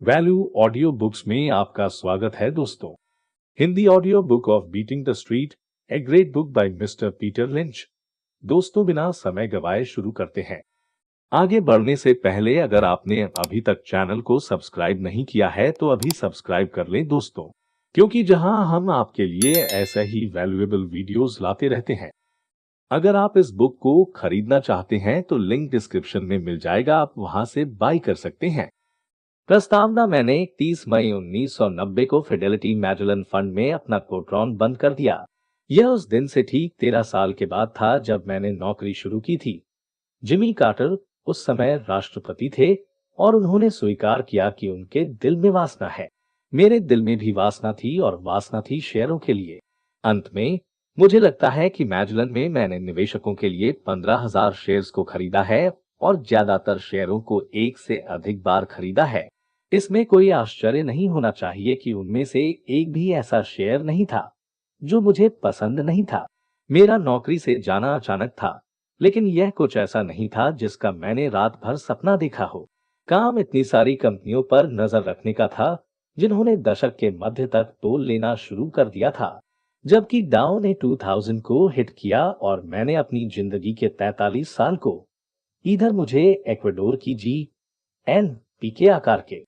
Value audio books में आपका स्वागत है दोस्तों। Hindi audio book of beating the street, a great book by mister Peter lynch. दोस्तों, बिना समय गवाए शुरू करते हैं। आगे बढ़ने से पहले अगर आपने अभी तक चैनल को सब्सक्राइब नहीं किया है तो अभी सब्सक्राइब कर लें दोस्तों, क्योंकि जहां हम आपके लिए ऐसा ही वैल्यूएबल वीडियोस लाते रहते हैं। अगर आप इस बुक को खरीदना चाहते हैं तो लिंक डिस्क्रिप्शन में मिल जाएगा, आप वहां से बाय कर सकते हैं। प्रस्तावना: मैंने 30 मई 1990 को फिडेलिटी मैजेलन फंड में अपना कोट्रॉन बंद कर दिया। यह उस दिन से ठीक 13 साल के बाद था जब मैंने नौकरी शुरू की थी। जिमी कार्टर उस समय राष्ट्रपति थे और उन्होंने स्वीकार किया कि उनके दिल में वासना है। मेरे दिल में भी वासना थी और वासना थी शेयरों के लिए। अंत में मुझे लगता है कि मैजेलन में मैंने निवेशकों के लिए 15,000 शेयर्स को खरीदा है और ज्यादातर शेयरों को एक से अधिक बार खरीदा है। इसमें कोई आश्चर्य नहीं होना चाहिए कि उनमें से एक भी ऐसा शेयर नहीं था जो मुझे पसंद नहीं था। मेरा नौकरी से जाना अचानक था, लेकिन यह कुछ ऐसा नहीं था जिसका मैंने रात भर सपना देखा हो। काम इतनी सारी कंपनियों पर नजर रखने का था जिन्होंने दशक के मध्य तक तोल लेना शुरू कर दिया था, जबकि डाउ ने 2000 को हिट किया और मैंने अपनी जिंदगी के 43 साल को इधर मुझे एक्वेडोर की GNP के आकार के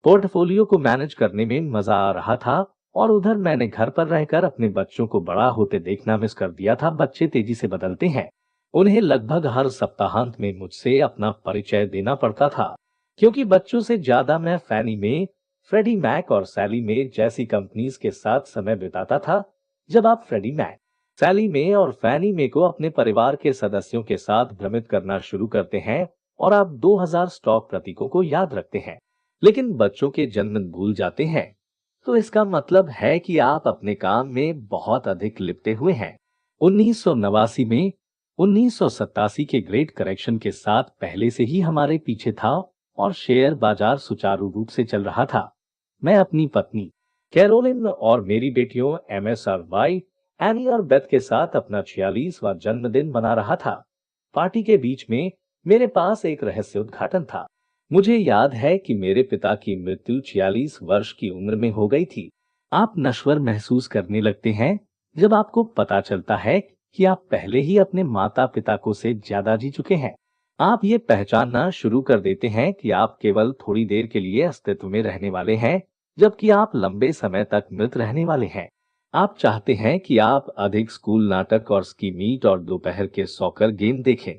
पोर्टफोलियो को मैनेज करने में मजा आ रहा था और उधर मैंने घर पर रहकर अपने बच्चों को बड़ा होते देखना मिस कर दिया था। बच्चे तेजी से बदलते हैं। उन्हें लगभग हर सप्ताहांत में मुझसे अपना परिचय देना पड़ता था, क्योंकि बच्चों से ज्यादा मैं फैनी में, फ्रेडी मैक और सैली में जैसी कंपनीज के साथ समय बिताता था। जब आप फ्रेडी मैक, सैली में और फैनी में को अपने परिवार के सदस्यों के साथ भ्रमित करना शुरू करते हैं और आप 2000 स्टॉक प्रतीकों को याद रखते हैं, लेकिन बच्चों के जन्म भूल जाते हैं, तो इसका मतलब है कि आप अपने काम में बहुत अधिक लिपटे हुए हैं। 1989 में 1987 के ग्रेट करेक्शन के साथ पहले से ही हमारे पीछे था और शेयर बाजार सुचारू रूप से चल रहा था। मैं अपनी पत्नी कैरोलिन और मेरी बेटियों MS और वाई, एनी और बेथ के साथ अपना 46वां जन्मदिन मना रहा था। पार्टी के बीच में मेरे पास एक रहस्य उद्घाटन था। मुझे याद है कि मेरे पिता की मृत्यु 46 वर्ष की उम्र में हो गई थी। आप नश्वर महसूस करने लगते हैं जब आपको पता चलता है कि आप पहले ही अपने माता पिता को से ज्यादा जी चुके हैं। आप ये पहचानना शुरू कर देते हैं कि आप केवल थोड़ी देर के लिए अस्तित्व में रहने वाले हैं, जबकि आप लंबे समय तक मृत रहने वाले हैं। आप चाहते हैं कि आप अधिक स्कूल नाटक और स्की मीट और दोपहर के सॉकर गेम देखें।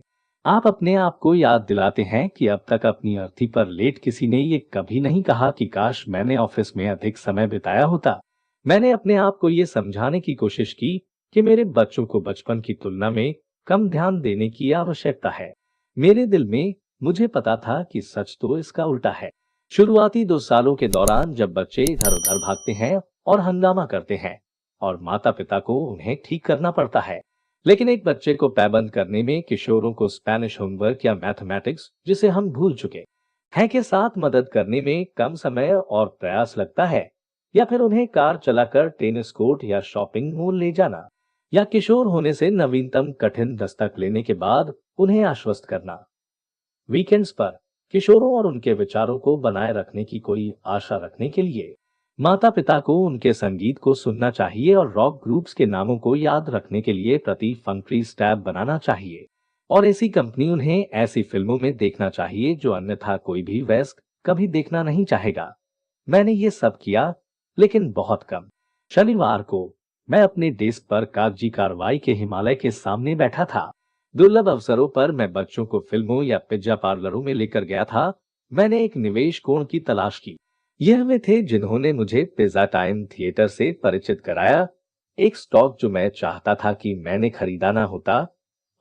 आप अपने आप को याद दिलाते हैं कि अब तक अपनी अर्थी पर लेट किसी ने ये कभी नहीं कहा कि काश मैंने ऑफिस में अधिक समय बिताया होता। मैंने अपने आप को ये समझाने की कोशिश की कि मेरे बच्चों को बचपन की तुलना में कम ध्यान देने की आवश्यकता है। मेरे दिल में मुझे पता था कि सच तो इसका उल्टा है। शुरुआती 2 सालों के दौरान जब बच्चे इधर उधर भागते हैं और हंगामा करते हैं और माता पिता को उन्हें ठीक करना पड़ता है, लेकिन एक बच्चे को पाबंद करने में किशोरों को स्पेनिश होमवर्क या मैथमेटिक्स, जिसे हम भूल चुके हैं, के साथ मदद करने में कम समय और प्रयास लगता है, या फिर उन्हें कार चलाकर टेनिस कोर्ट या शॉपिंग मॉल ले जाना, या किशोर होने से नवीनतम कठिन दस्तक लेने के बाद उन्हें आश्वस्त करना। वीकेंड्स पर किशोरों और उनके विचारों को बनाए रखने की कोई आशा रखने के लिए माता पिता को उनके संगीत को सुनना चाहिए और रॉक ग्रुप्स के नामों को याद रखने के लिए प्रति फंक्री स्टैब बनाना चाहिए, और ऐसी कंपनी उन्हें ऐसी फिल्मों में देखना चाहिए जो अन्यथा कोई भी वयस्क कभी देखना नहीं चाहेगा। मैंने ये सब किया, लेकिन बहुत कम। शनिवार को मैं अपने डेस्क पर कागजी कार्रवाई के हिमालय के सामने बैठा था। दुर्लभ अवसरों पर मैं बच्चों को फिल्मों या पिज्जा पार्लरों में लेकर गया था। मैंने एक निवेश कोण की तलाश की। यह वे थे जिन्होंने मुझे पिज्जा टाइम थिएटर से परिचित कराया, एक स्टॉक जो मैं चाहता था कि मैंने खरीदा ना होता,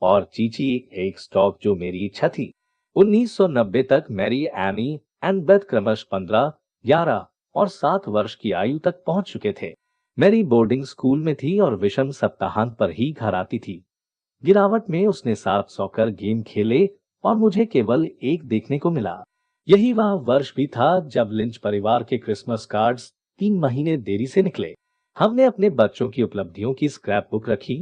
और चीची, एक स्टॉक जो मेरी इच्छा थी। 1990 तक मैरी, एनी एंड बेथ क्रमश 15, 11 और 7 वर्ष की आयु तक पहुंच चुके थे। मैरी बोर्डिंग स्कूल में थी और विषम सप्ताहांत पर ही घर आती थी। गिरावट में उसने 7 सॉकर गेम खेले और मुझे केवल एक देखने को मिला। यही वह वर्ष भी था जब लिंच परिवार के क्रिसमस कार्ड्स 3 महीने देरी से निकले। हमने अपने बच्चों की उपलब्धियों की स्क्रैप बुक रखी,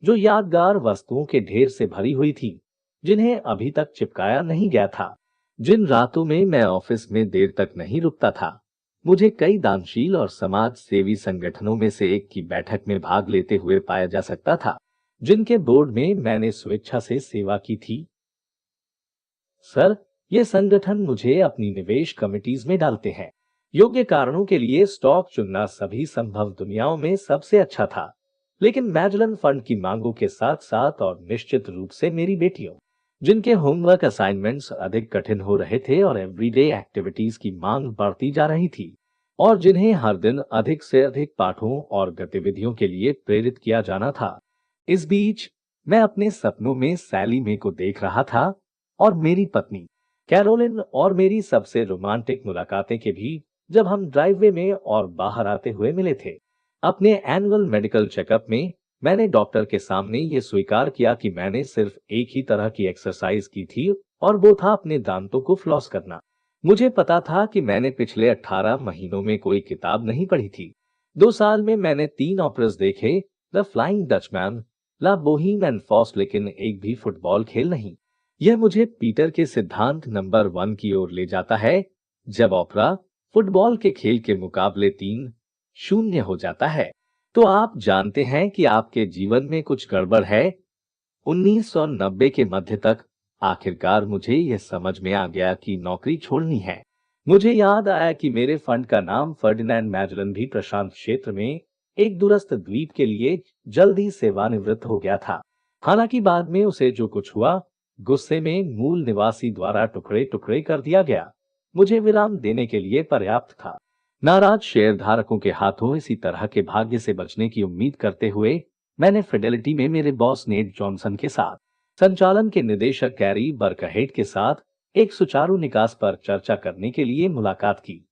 जो यादगार वस्तुओं के ढेर से भरी हुई थी जिन्हें अभी तक चिपकाया नहीं गया था। जिन रातों में मैं ऑफिस में देर तक नहीं रुकता था, मुझे कई दानशील और समाज सेवी संगठनों में से एक की बैठक में भाग लेते हुए पाया जा सकता था, जिनके बोर्ड में मैंने स्वेच्छा से सेवा की थी। सर, ये संगठन मुझे अपनी निवेश कमिटीज में डालते हैं। योग्य कारणों के लिए स्टॉक चुनना सभी संभव दुनियाओं में सबसे अच्छा था। लेकिन मैजलन फंड की मांगों के साथ साथ और निश्चित रूप से मेरी बेटियों, जिनके होमवर्क असाइनमेंट्स अधिक कठिन हो रहे थे और एवरीडे एक्टिविटीज की मांग बढ़ती जा रही थी, और जिन्हें हर दिन अधिक से अधिक पाठों और गतिविधियों के लिए प्रेरित किया जाना था। इस बीच मैं अपने सपनों में सैली मे को देख रहा था, और मेरी पत्नी कैरोलिन और मेरी सबसे रोमांटिक मुलाकातें के भी जब हम ड्राइववे में और बाहर आते हुए मिले थे। अपने एनुअल मेडिकल चेकअप में मैंने डॉक्टर के सामने ये स्वीकार किया कि मैंने सिर्फ एक ही तरह की एक्सरसाइज की थी, और वो था अपने दांतों को फ्लॉस करना। मुझे पता था कि मैंने पिछले 18 महीनों में कोई किताब नहीं पढ़ी थी। 2 साल में मैंने 3 ऑपरेस देखे, the Flying Dutchman, La Bohème and Faust, लेकिन एक भी फुटबॉल खेल नहीं। यह मुझे पीटर के सिद्धांत नंबर 1 की ओर ले जाता है। जब ओपरा फुटबॉल के खेल के मुकाबले 3-0 हो जाता है, तो आप जानते हैं कि आपके जीवन में कुछ गड़बड़ है। 1990 के मध्य तक आखिरकार मुझे यह समझ में आ गया कि नौकरी छोड़नी है। मुझे याद आया कि मेरे फंड का नाम फर्डिनैंड मैजलन भी प्रशांत क्षेत्र में एक दूरस्थ द्वीप के लिए जल्द ही सेवानिवृत्त हो गया था। हालांकि बाद में उसे जो कुछ हुआ, गुस्से में मूल निवासी द्वारा टुकड़े टुकड़े कर दिया गया, मुझे विराम देने के लिए पर्याप्त था। नाराज शेयरधारकों के हाथों इसी तरह के भाग्य से बचने की उम्मीद करते हुए मैंने फिडेलिटी में मेरे बॉस नेट जॉनसन के साथ, संचालन के निदेशक कैरी बर्कहेड के साथ एक सुचारू निकास पर चर्चा करने के लिए मुलाकात की।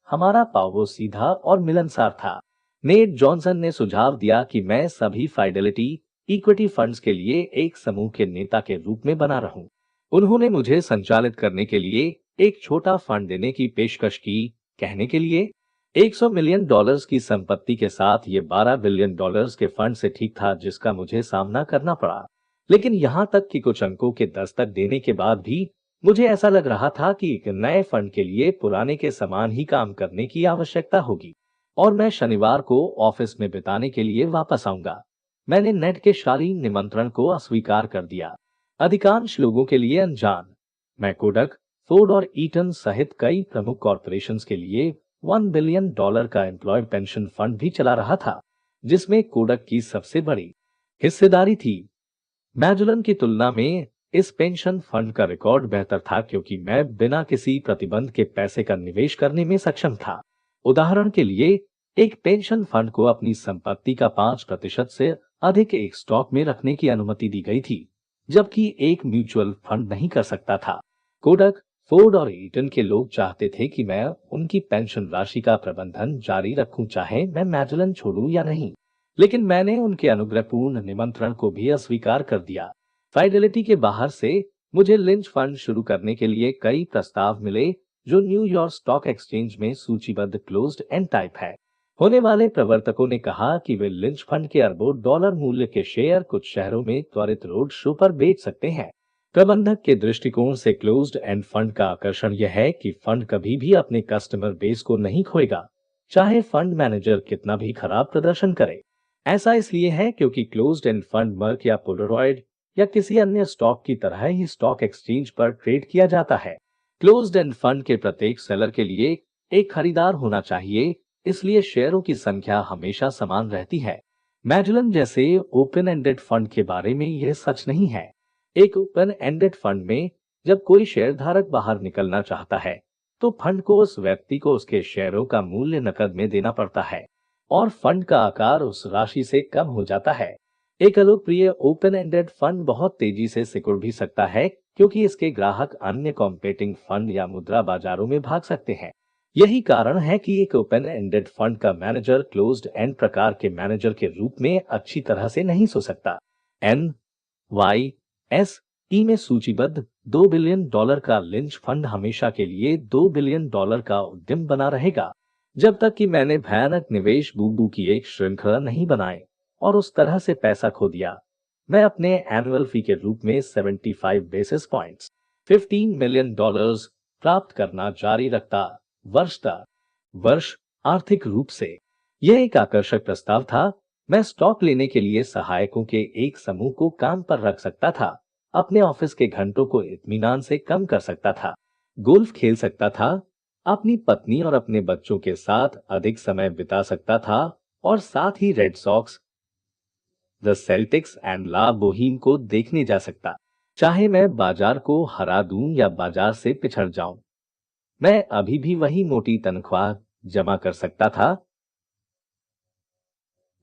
हमारा पाव सीधा और मिलनसार था। नेट जॉनसन ने सुझाव दिया कि मैं सभी फाइडेलिटी इक्विटी फंड्स के लिए एक समूह के नेता के रूप में बना रहूं। उन्होंने मुझे संचालित करने के लिए एक छोटा फंड देने की पेशकश की, कहने के लिए $100 मिलियन की संपत्ति के साथ ये $12 बिलियन के फंड से ठीक था, जिसका मुझे सामना करना पड़ा। लेकिन यहां तक कि कुछ अंकों के दस्तक देने के बाद भी मुझे ऐसा लग रहा था कि एक नए फंड के लिए पुराने के समान ही काम करने की आवश्यकता होगी, और मैं शनिवार को ऑफिस में बिताने के लिए वापस आऊंगा। मैंने नेट के शालीन निमंत्रण को अस्वीकार कर दिया। अधिकांश लोगों के लिए अनजान, मैं कोडक, फोर्ड और ईटन सहित कई प्रमुख कॉरपोरेशंस के लिए $1 बिलियन का एम्प्लॉय पेंशन फंड भी चला रहा था, जिसमें कोडक की सबसे बड़ी हिस्सेदारी थी। मैजुलन की तुलना में इस पेंशन फंड का रिकॉर्ड बेहतर था, क्योंकि मैं बिना किसी प्रतिबंध के पैसे का निवेश करने में सक्षम था। उदाहरण के लिए, एक पेंशन फंड को अपनी संपत्ति का 5% से अधिक एक स्टॉक में रखने की अनुमति दी गई थी, जबकि एक म्यूचुअल फंड नहीं कर सकता था। कोडक, फोर्ड और ईटन के लोग चाहते थे कि मैं उनकी पेंशन राशि का प्रबंधन जारी रखूं, चाहे मैं मैजुलन छोड़ूं या नहीं। लेकिन मैंने उनके अनुग्रहपूर्ण निमंत्रण को भी अस्वीकार कर दिया। फाइडेलिटी के बाहर से मुझे लिंच फंड शुरू करने के लिए कई प्रस्ताव मिले, जो न्यूयॉर्क स्टॉक एक्सचेंज में सूचीबद्ध क्लोज्ड एंड टाइप है। होने वाले प्रवर्तकों ने कहा कि वे लिंच फंड के अरबों डॉलर मूल्य के शेयर कुछ शहरों में त्वरित रोड शो पर बेच सकते हैं। प्रबंधक के दृष्टिकोण से क्लोज्ड एंड फंड का आकर्षण यह है कि फंड कभी भी अपने कस्टमर बेस को नहीं खोएगा, चाहे फंड मैनेजर कितना भी खराब प्रदर्शन करे। ऐसा इसलिए है क्योंकि क्लोज्ड एंड फंड मर्क या पोलरॉयड या किसी अन्य स्टॉक की तरह ही स्टॉक एक्सचेंज पर ट्रेड किया जाता है। क्लोज्ड एंड फंड के प्रत्येक सेलर के लिए एक खरीदार होना चाहिए, इसलिए शेयरों की संख्या हमेशा समान रहती है। मैजुलन जैसे ओपन एंडेड फंड के बारे में यह सच नहीं है। एक ओपन एंडेड फंड में जब कोई शेयरधारक बाहर निकलना चाहता है, तो फंड को उस व्यक्ति को उसके शेयरों का मूल्य नकद में देना पड़ता है, और फंड का आकार उस राशि से कम हो जाता है। एक अलोकप्रिय ओपन एंडेड फंड बहुत तेजी से सिकुड़ भी सकता है, क्योंकि इसके ग्राहक अन्य कॉम्पेटिंग फंड या मुद्रा बाजारों में भाग सकते हैं। यही कारण है कि एक ओपन एंडेड फंड का मैनेजर क्लोज्ड एंड प्रकार के मैनेजर के रूप में अच्छी तरह से नहीं सो सकता। NYSE में सूचीबद्ध $2 बिलियन का लिंच फंड हमेशा के लिए $2 बिलियन का उद्यम बना रहेगा, जब तक कि मैंने भयानक निवेश बूबू की एक श्रृंखला नहीं बनाए और उस तरह से पैसा खो दिया। मैं अपने एनुअल फी के रूप में 75 बेसिस पॉइंट्स $15 मिलियन प्राप्त करना जारी रखता। वर्ष दर वर्ष आर्थिक रूप से यह एक आकर्षक प्रस्ताव था। मैं स्टॉक लेने के लिए सहायकों के एक समूह को काम पर रख सकता था, अपने ऑफिस के घंटों को इत्मीनान से कम कर सकता था, गोल्फ खेल सकता था, अपनी पत्नी और अपने बच्चों के साथ अधिक समय बिता सकता था और साथ ही Red Sox, the Celtics and La Bohème को देखने जा सकता। चाहे मैं बाजार को हरा दूं या बाजार से पिछड़ जाऊं, मैं अभी भी वही मोटी तनख्वाह जमा कर सकता था।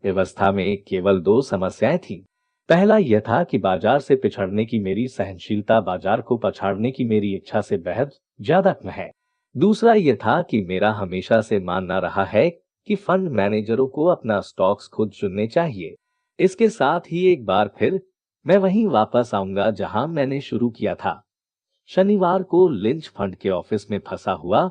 व्यवस्था में केवल दो समस्याएं थीं। पहला यह था कि बाजार से पिछड़ने की मेरी सहनशीलता बाजार को पछाड़ने की मेरी इच्छा से बेहद ज्यादा कम है। दूसरा यह था कि मेरा हमेशा से मानना रहा है कि फंड मैनेजरों को अपना स्टॉक्स खुद चुनने चाहिए। इसके साथ ही एक बार फिर मैं वहीं वापस आऊंगा जहां मैंने शुरू किया था। शनिवार को लिंच फंड के ऑफिस में फंसा हुआ,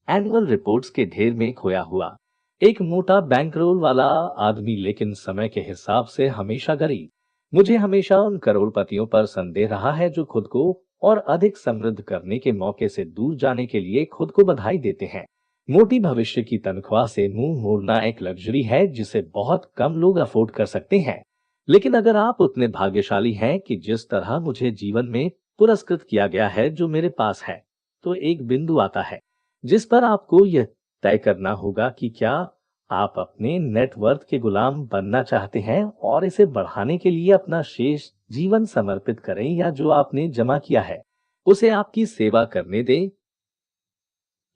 एनुअल रिपोर्ट्स के ढेर में खोया हुआ, एक मोटा बैंकरोल वाला आदमी, लेकिन समय के हिसाब से हमेशा गरीब। मुझे हमेशा उन करोड़पतियों पर संदेह रहा है जो खुद को और अधिक समृद्ध करने के मौके से दूर जाने के लिए खुद को बधाई देते हैं। मोटी भविष्य की तनख्वाह से मुंह मोड़ना एक लग्जरी है जिसे बहुत कम लोग अफोर्ड कर सकते हैं। लेकिन अगर आप उतने भाग्यशाली हैं कि जिस तरह मुझे जीवन में पुरस्कृत किया गया है जो मेरे पास है, तो एक बिंदु आता है जिस पर आपको यह तय करना होगा कि क्या आप अपने नेटवर्थ के गुलाम बनना चाहते हैं और इसे बढ़ाने के लिए अपना शेष जीवन समर्पित करें, या जो आपने जमा किया है उसे आपकी सेवा करने दें।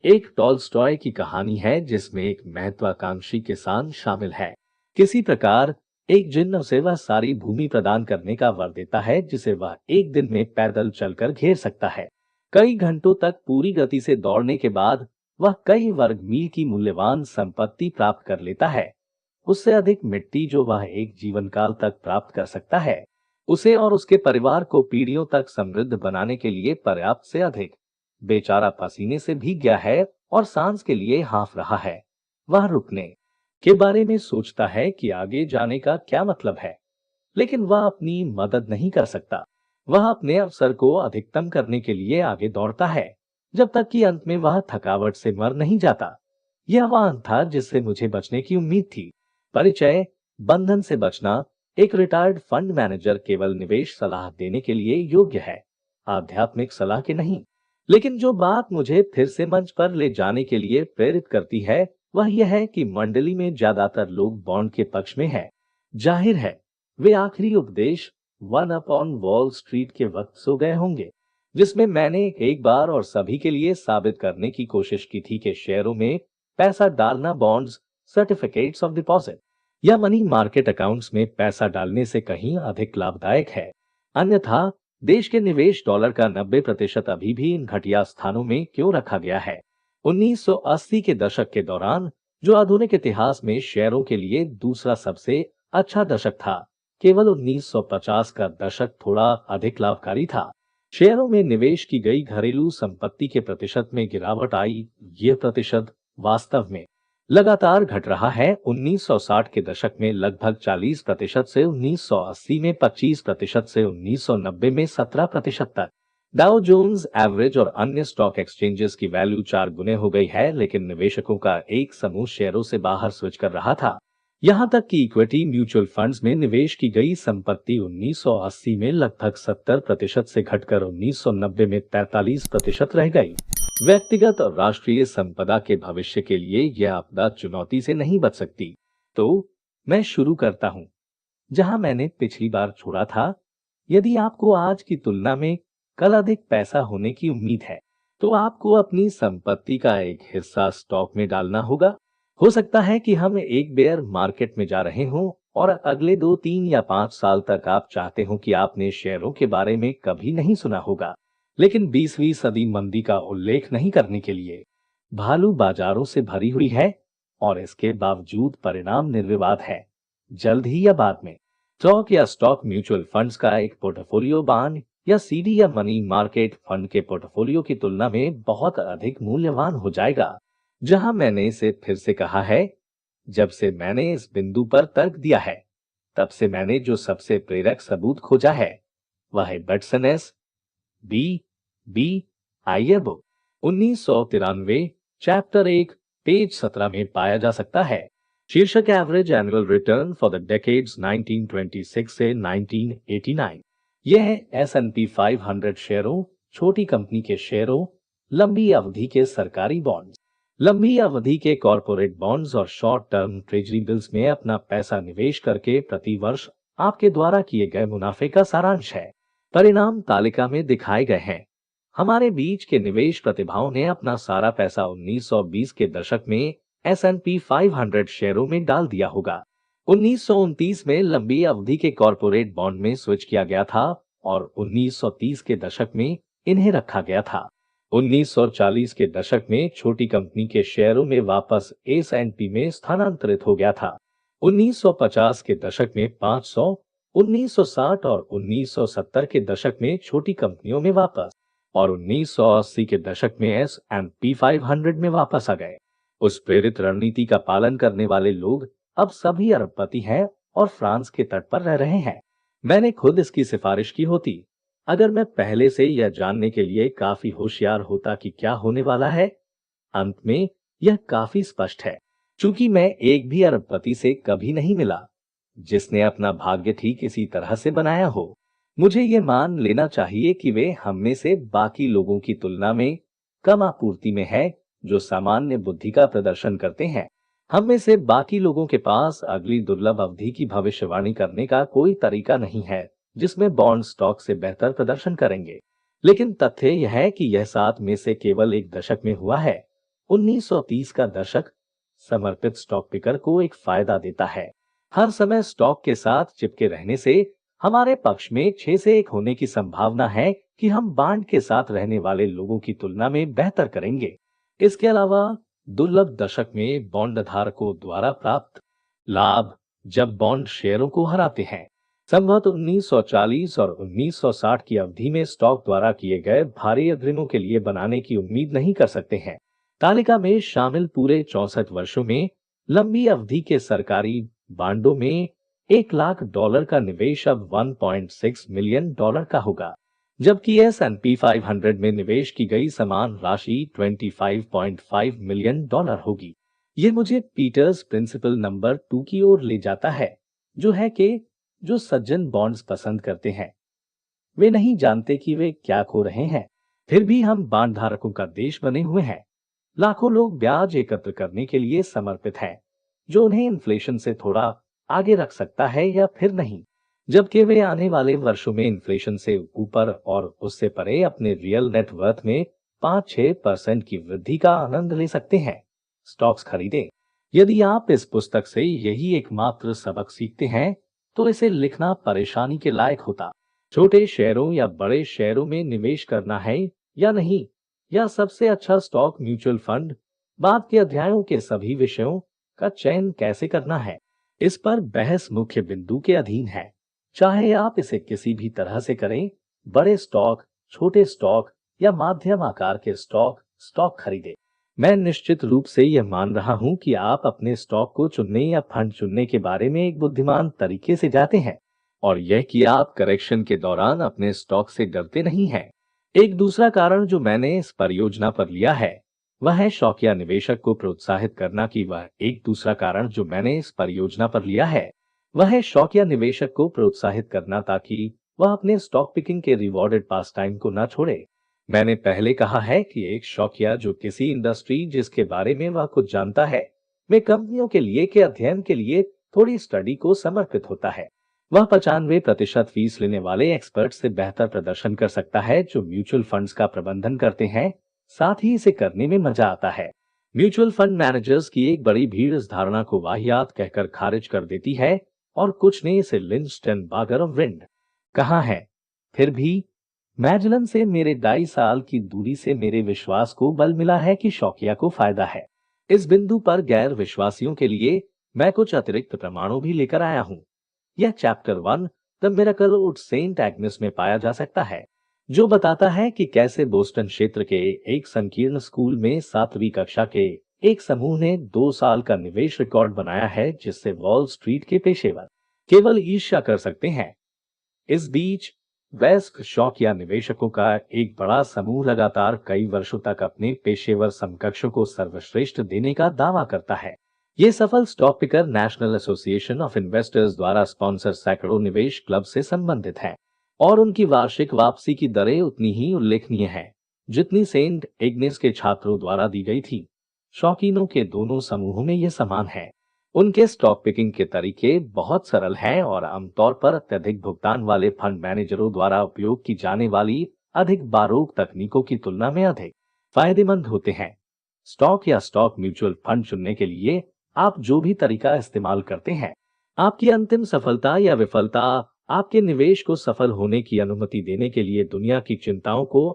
एक टॉलस्टॉय की कहानी है जिसमें एक महत्वाकांक्षी किसान शामिल है। किसी प्रकार एक जिन्न उसे वह सारी भूमि प्रदान करने का वर देता है जिसे वह एक दिन में पैदल चलकर घेर सकता है। कई घंटों तक पूरी गति से दौड़ने के बाद वह कई वर्ग मील की मूल्यवान संपत्ति प्राप्त कर लेता है, उससे अधिक मिट्टी जो वह एक जीवन काल तक प्राप्त कर सकता है। उसे और उसके परिवार को पीढ़ियों तक समृद्ध बनाने के लिए पर्याप्त से अधिक। बेचारा पसीने से भीग गया है और सांस के लिए हांफ रहा है। वह रुकने के बारे में सोचता है कि आगे जाने का क्या मतलब है, लेकिन वह अपनी मदद नहीं कर सकता। वह अपने अवसर को अधिकतम करने के लिए आगे दौड़ता है जब तक कि अंत में वह थकावट से मर नहीं जाता। यह वह अंत था जिससे मुझे बचने की उम्मीद थी। परिचय, बंधन से बचना। एक रिटायर्ड फंड मैनेजर केवल निवेश सलाह देने के लिए योग्य है, आध्यात्मिक सलाह के नहीं। लेकिन जो बात मुझे फिर से मंच पर ले जाने के लिए प्रेरित करती है वह यह है कि मंडली में ज्यादातर लोग बॉन्ड के पक्ष में हैं। जाहिर है वे आखिरी उपदेश वन अपॉन वॉल स्ट्रीट के वक्त सो गए होंगे, जिसमें मैंने एक बार और सभी के लिए साबित करने की कोशिश की थी कि शेयरों में पैसा डालना बॉन्ड्स, सर्टिफिकेट्स ऑफ डिपॉजिट या मनी मार्केट अकाउंट्स में पैसा डालने से कहीं अधिक लाभदायक है। अन्यथा देश के निवेश डॉलर का 90% अभी भी इन घटिया स्थानों में क्यों रखा गया है। 1980 के दशक के दौरान, जो आधुनिक इतिहास में शेयरों के लिए दूसरा सबसे अच्छा दशक था, केवल 1950 का दशक थोड़ा अधिक लाभकारी था। शेयरों में निवेश की गई घरेलू संपत्ति के प्रतिशत में गिरावट आई। यह प्रतिशत वास्तव में लगातार घट रहा है। 1960 के दशक में लगभग 40% से 1980 में 25% से 1990 में 17% तक। डाउ जोन्स एवरेज और अन्य स्टॉक एक्सचेंजेस की वैल्यू 4 गुने हो गई है, लेकिन निवेशकों का एक समूह शेयरों से बाहर स्विच कर रहा था। यहां तक कि इक्विटी म्यूचुअल फंड्स में निवेश की गई संपत्ति 1980 में लगभग 70% से घटकर 1990 में 43% रह गई। व्यक्तिगत और राष्ट्रीय संपदा के भविष्य के लिए यह आपदा चुनौती से नहीं बच सकती। तो मैं शुरू करता हूं जहां मैंने पिछली बार छोड़ा था। यदि आपको आज की तुलना में कल अधिक पैसा होने की उम्मीद है, तो आपको अपनी संपत्ति का एक हिस्सा स्टॉक में डालना होगा। हो सकता है कि हम एक बेयर मार्केट में जा रहे हों और अगले 2, 3 या 5 साल तक आप चाहते हो कि आपने शेयरों के बारे में कभी नहीं सुना होगा, लेकिन 20वीं सदी मंदी का उल्लेख नहीं करने के लिए भालू बाजारों से भरी हुई है और इसके बावजूद परिणाम निर्विवाद है। जल्द ही या बाद में स्टॉक या स्टॉक म्यूचुअल फंड्स का एक पोर्टफोलियो बांड या सीडी या मनी मार्केट फंड के पोर्टफोलियो की तुलना में बहुत अधिक मूल्यवान हो जाएगा। जहां मैंने इसे फिर से कहा है, जब से मैंने इस बिंदु पर तर्क दिया है, तब से मैंने जो सबसे प्रेरक सबूत खोजा है वह है बेटसन एस बी बी आइए बुक 1993 चैप्टर 1 पेज 17 में पाया जा सकता है। शीर्षक average annual return for the decades 1926 से 1989। यह है S&P 500 शेयरों, छोटी कंपनी के शेयरों, लंबी अवधि के सरकारी बॉन्ड्स, लंबी अवधि के कॉरपोरेट बॉन्ड्स और शॉर्ट टर्म ट्रेजरी बिल्स में अपना पैसा निवेश करके प्रति वर्ष आपके द्वारा किए गए मुनाफे का सारांश है। परिणाम तालिका में दिखाए गए हैं। हमारे बीच के निवेश प्रतिभाओं ने अपना सारा पैसा 1920 के दशक में S&P 500 शेयरों में डाल दिया होगा। 1929 में लंबी अवधि के कॉरपोरेट बॉन्ड में स्विच किया गया था और 1930 के दशक में इन्हें रखा गया था। 1940 के दशक में छोटी कंपनी के शेयरों में वापस S&P में स्थानांतरित हो गया था। 1950 के दशक में 500, 1960 और 1970 के दशक में छोटी कंपनियों में वापस और 1980 के दशक में S&P 500 में वापस आ गए। उस प्रेरित रणनीति का पालन करने वाले लोग अब सभी अरबपति हैं और फ्रांस के तट पर रह रहे हैं। मैंने खुद इसकी सिफारिश की होती अगर मैं पहले से यह जानने के लिए काफी होशियार होता कि क्या होने वाला है। अंत में यह काफी स्पष्ट है, चूंकि मैं एक भी अरबपति से कभी नहीं मिला जिसने अपना भाग्य ठीक इसी तरह से बनाया हो। मुझे ये मान लेना चाहिए कि वे हम में से बाकी लोगों की तुलना में कम आपूर्ति में है जो सामान्य बुद्धि का प्रदर्शन करते हैं। हम में से बाकी लोगों के पास अगली दुर्लभ अवधि की भविष्यवाणी करने का कोई तरीका नहीं है जिसमें बॉन्ड स्टॉक से बेहतर प्रदर्शन करेंगे। लेकिन तथ्य यह है कि यह 7 में से केवल एक दशक में हुआ है। 1930 का दशक समर्पित स्टॉक पिकर को एक फायदा देता है। हर समय स्टॉक के साथ चिपके रहने से हमारे पक्ष में 6 से 1 होने की संभावना है कि हम बॉन्ड के साथ रहने वाले लोगों की तुलना में बेहतर करेंगे। इसके अलावा दुर्लभ दशक में बॉन्ड धारकों द्वारा प्राप्त लाभ जब बॉन्ड शेयरों को हराते हैं। संभवतः 1940 और 1960 की अवधि में स्टॉक द्वारा किए गए भारी अग्रिमों के लिए बनाने की उम्मीद नहीं कर सकते हैं। तालिका में शामिल पूरे 64 वर्षों में लंबी अवधि के सरकारी बांडों में $1,00,000 का निवेश अब $1.6 मिलियन का होगा, जबकि S&P 500 में निवेश की गई समान राशि $25.5 मिलियन होगी। ये मुझे पीटर्स प्रिंसिपल नंबर 2 की ओर ले जाता है, जो है कि जो सज्जन बॉन्ड्स पसंद करते हैं वे नहीं जानते कि वे क्या खो रहे हैं। फिर भी हम बॉन्ड धारकों का देश बने हुए हैं। लाखों लोग ब्याज एकत्र करने के लिए समर्पित हैं, जो उन्हें इन्फ्लेशन से थोड़ा आगे रख सकता है या फिर नहीं, जबकि वे आने वाले वर्षों में इन्फ्लेशन से ऊपर और उससे परे अपने रियल नेट वर्थ में 5-6% की वृद्धि का आनंद ले सकते हैं। स्टॉक्स खरीदें। यदि आप इस पुस्तक से यही एकमात्र सबक सीखते हैं तो इसे लिखना परेशानी के लायक होता। छोटे शेयरों या बड़े शेयरों में निवेश करना है या नहीं, या सबसे अच्छा स्टॉक म्यूचुअल फंड, बाद के अध्यायों के सभी विषयों का चयन कैसे करना है, इस पर बहस मुख्य बिंदु के अधीन है। चाहे आप इसे किसी भी तरह से करें, बड़े स्टॉक, छोटे स्टॉक या माध्यम आकार के स्टॉक खरीदें। मैं निश्चित रूप से यह मान रहा हूं कि आप अपने स्टॉक को चुनने या फंड चुनने के बारे में एक बुद्धिमान तरीके से जाते हैं और यह कि आप करेक्शन के दौरान अपने स्टॉक से डरते नहीं हैं। एक दूसरा कारण जो मैंने इस परियोजना पर लिया है वह है शौकिया निवेशक को प्रोत्साहित करना की वह एक दूसरा कारण जो मैंने इस परियोजना पर लिया है वह है शौकिया निवेशक को प्रोत्साहित करना ताकि वह अपने स्टॉक पिकिंग के रिवॉर्डेड पास टाइम को न छोड़े। मैंने पहले कहा है कि एक शौकिया जो किसी इंडस्ट्री जिसके बारे में वह कुछ जानता है में कंपनियों के लिए के अध्ययन के लिए थोड़ी स्टडी को समर्पित होता है, वह 95% फीस लेने वाले एक्सपर्ट से बेहतर प्रदर्शन कर सकता है जो म्यूचुअल फंड्स का प्रबंधन करते हैं। साथ ही इसे करने में मजा आता है। म्यूचुअल फंड मैनेजर्स की एक बड़ी भीड़ इस धारणा को वाहियात कहकर खारिज कर देती है और कुछ ने इसे लिंचटेनबागर ऑफ विंड कहा है। फिर भी मैजलन से मेरे 2.5 साल की दूरी से मेरे विश्वास को बल मिला है कि शौकिया को फायदा है। इस बिंदु पर गैर विश्वासियों के लिए मैं कुछ अतिरिक्त प्रमाणों भी लेकर आया हूं। यह chapter 1 the miracle of Saint Agnes में पाया जा सकता है, जो बताता है कि कैसे बोस्टन क्षेत्र के एक संकीर्ण स्कूल में 7वीं कक्षा के एक समूह ने 2 साल का निवेश रिकॉर्ड बनाया है जिससे वॉल स्ट्रीट के पेशेवर केवल ईर्ष्या कर सकते हैं। इस बीच वयस्क शौकिया निवेशकों का एक बड़ा समूह लगातार कई वर्षों तक अपने पेशेवर समकक्षों को सर्वश्रेष्ठ देने का दावा करता है। ये सफल stock picker national association of investors द्वारा स्पॉन्सर सैकड़ों निवेश क्लब से संबंधित है और उनकी वार्षिक वापसी की दरें उतनी ही उल्लेखनीय है जितनी सेंट इग्नेस के छात्रों द्वारा दी गई थी। शौकीनों के दोनों समूहों में ये समान है। उनके स्टॉक पिकिंग के तरीके बहुत सरल हैं और आमतौर पर अत्यधिक भुगतान वाले फंड मैनेजरों द्वारा उपयोग की जाने वाली अधिक बारोक तकनीकों की तुलना में अधिक फायदेमंद होते हैं। स्टॉक या स्टॉक म्यूचुअल फंड चुनने के लिए आप जो भी तरीका इस्तेमाल करते हैं, आपकी अंतिम सफलता या विफलता आपके निवेश को सफल होने की अनुमति देने के लिए दुनिया की चिंताओं को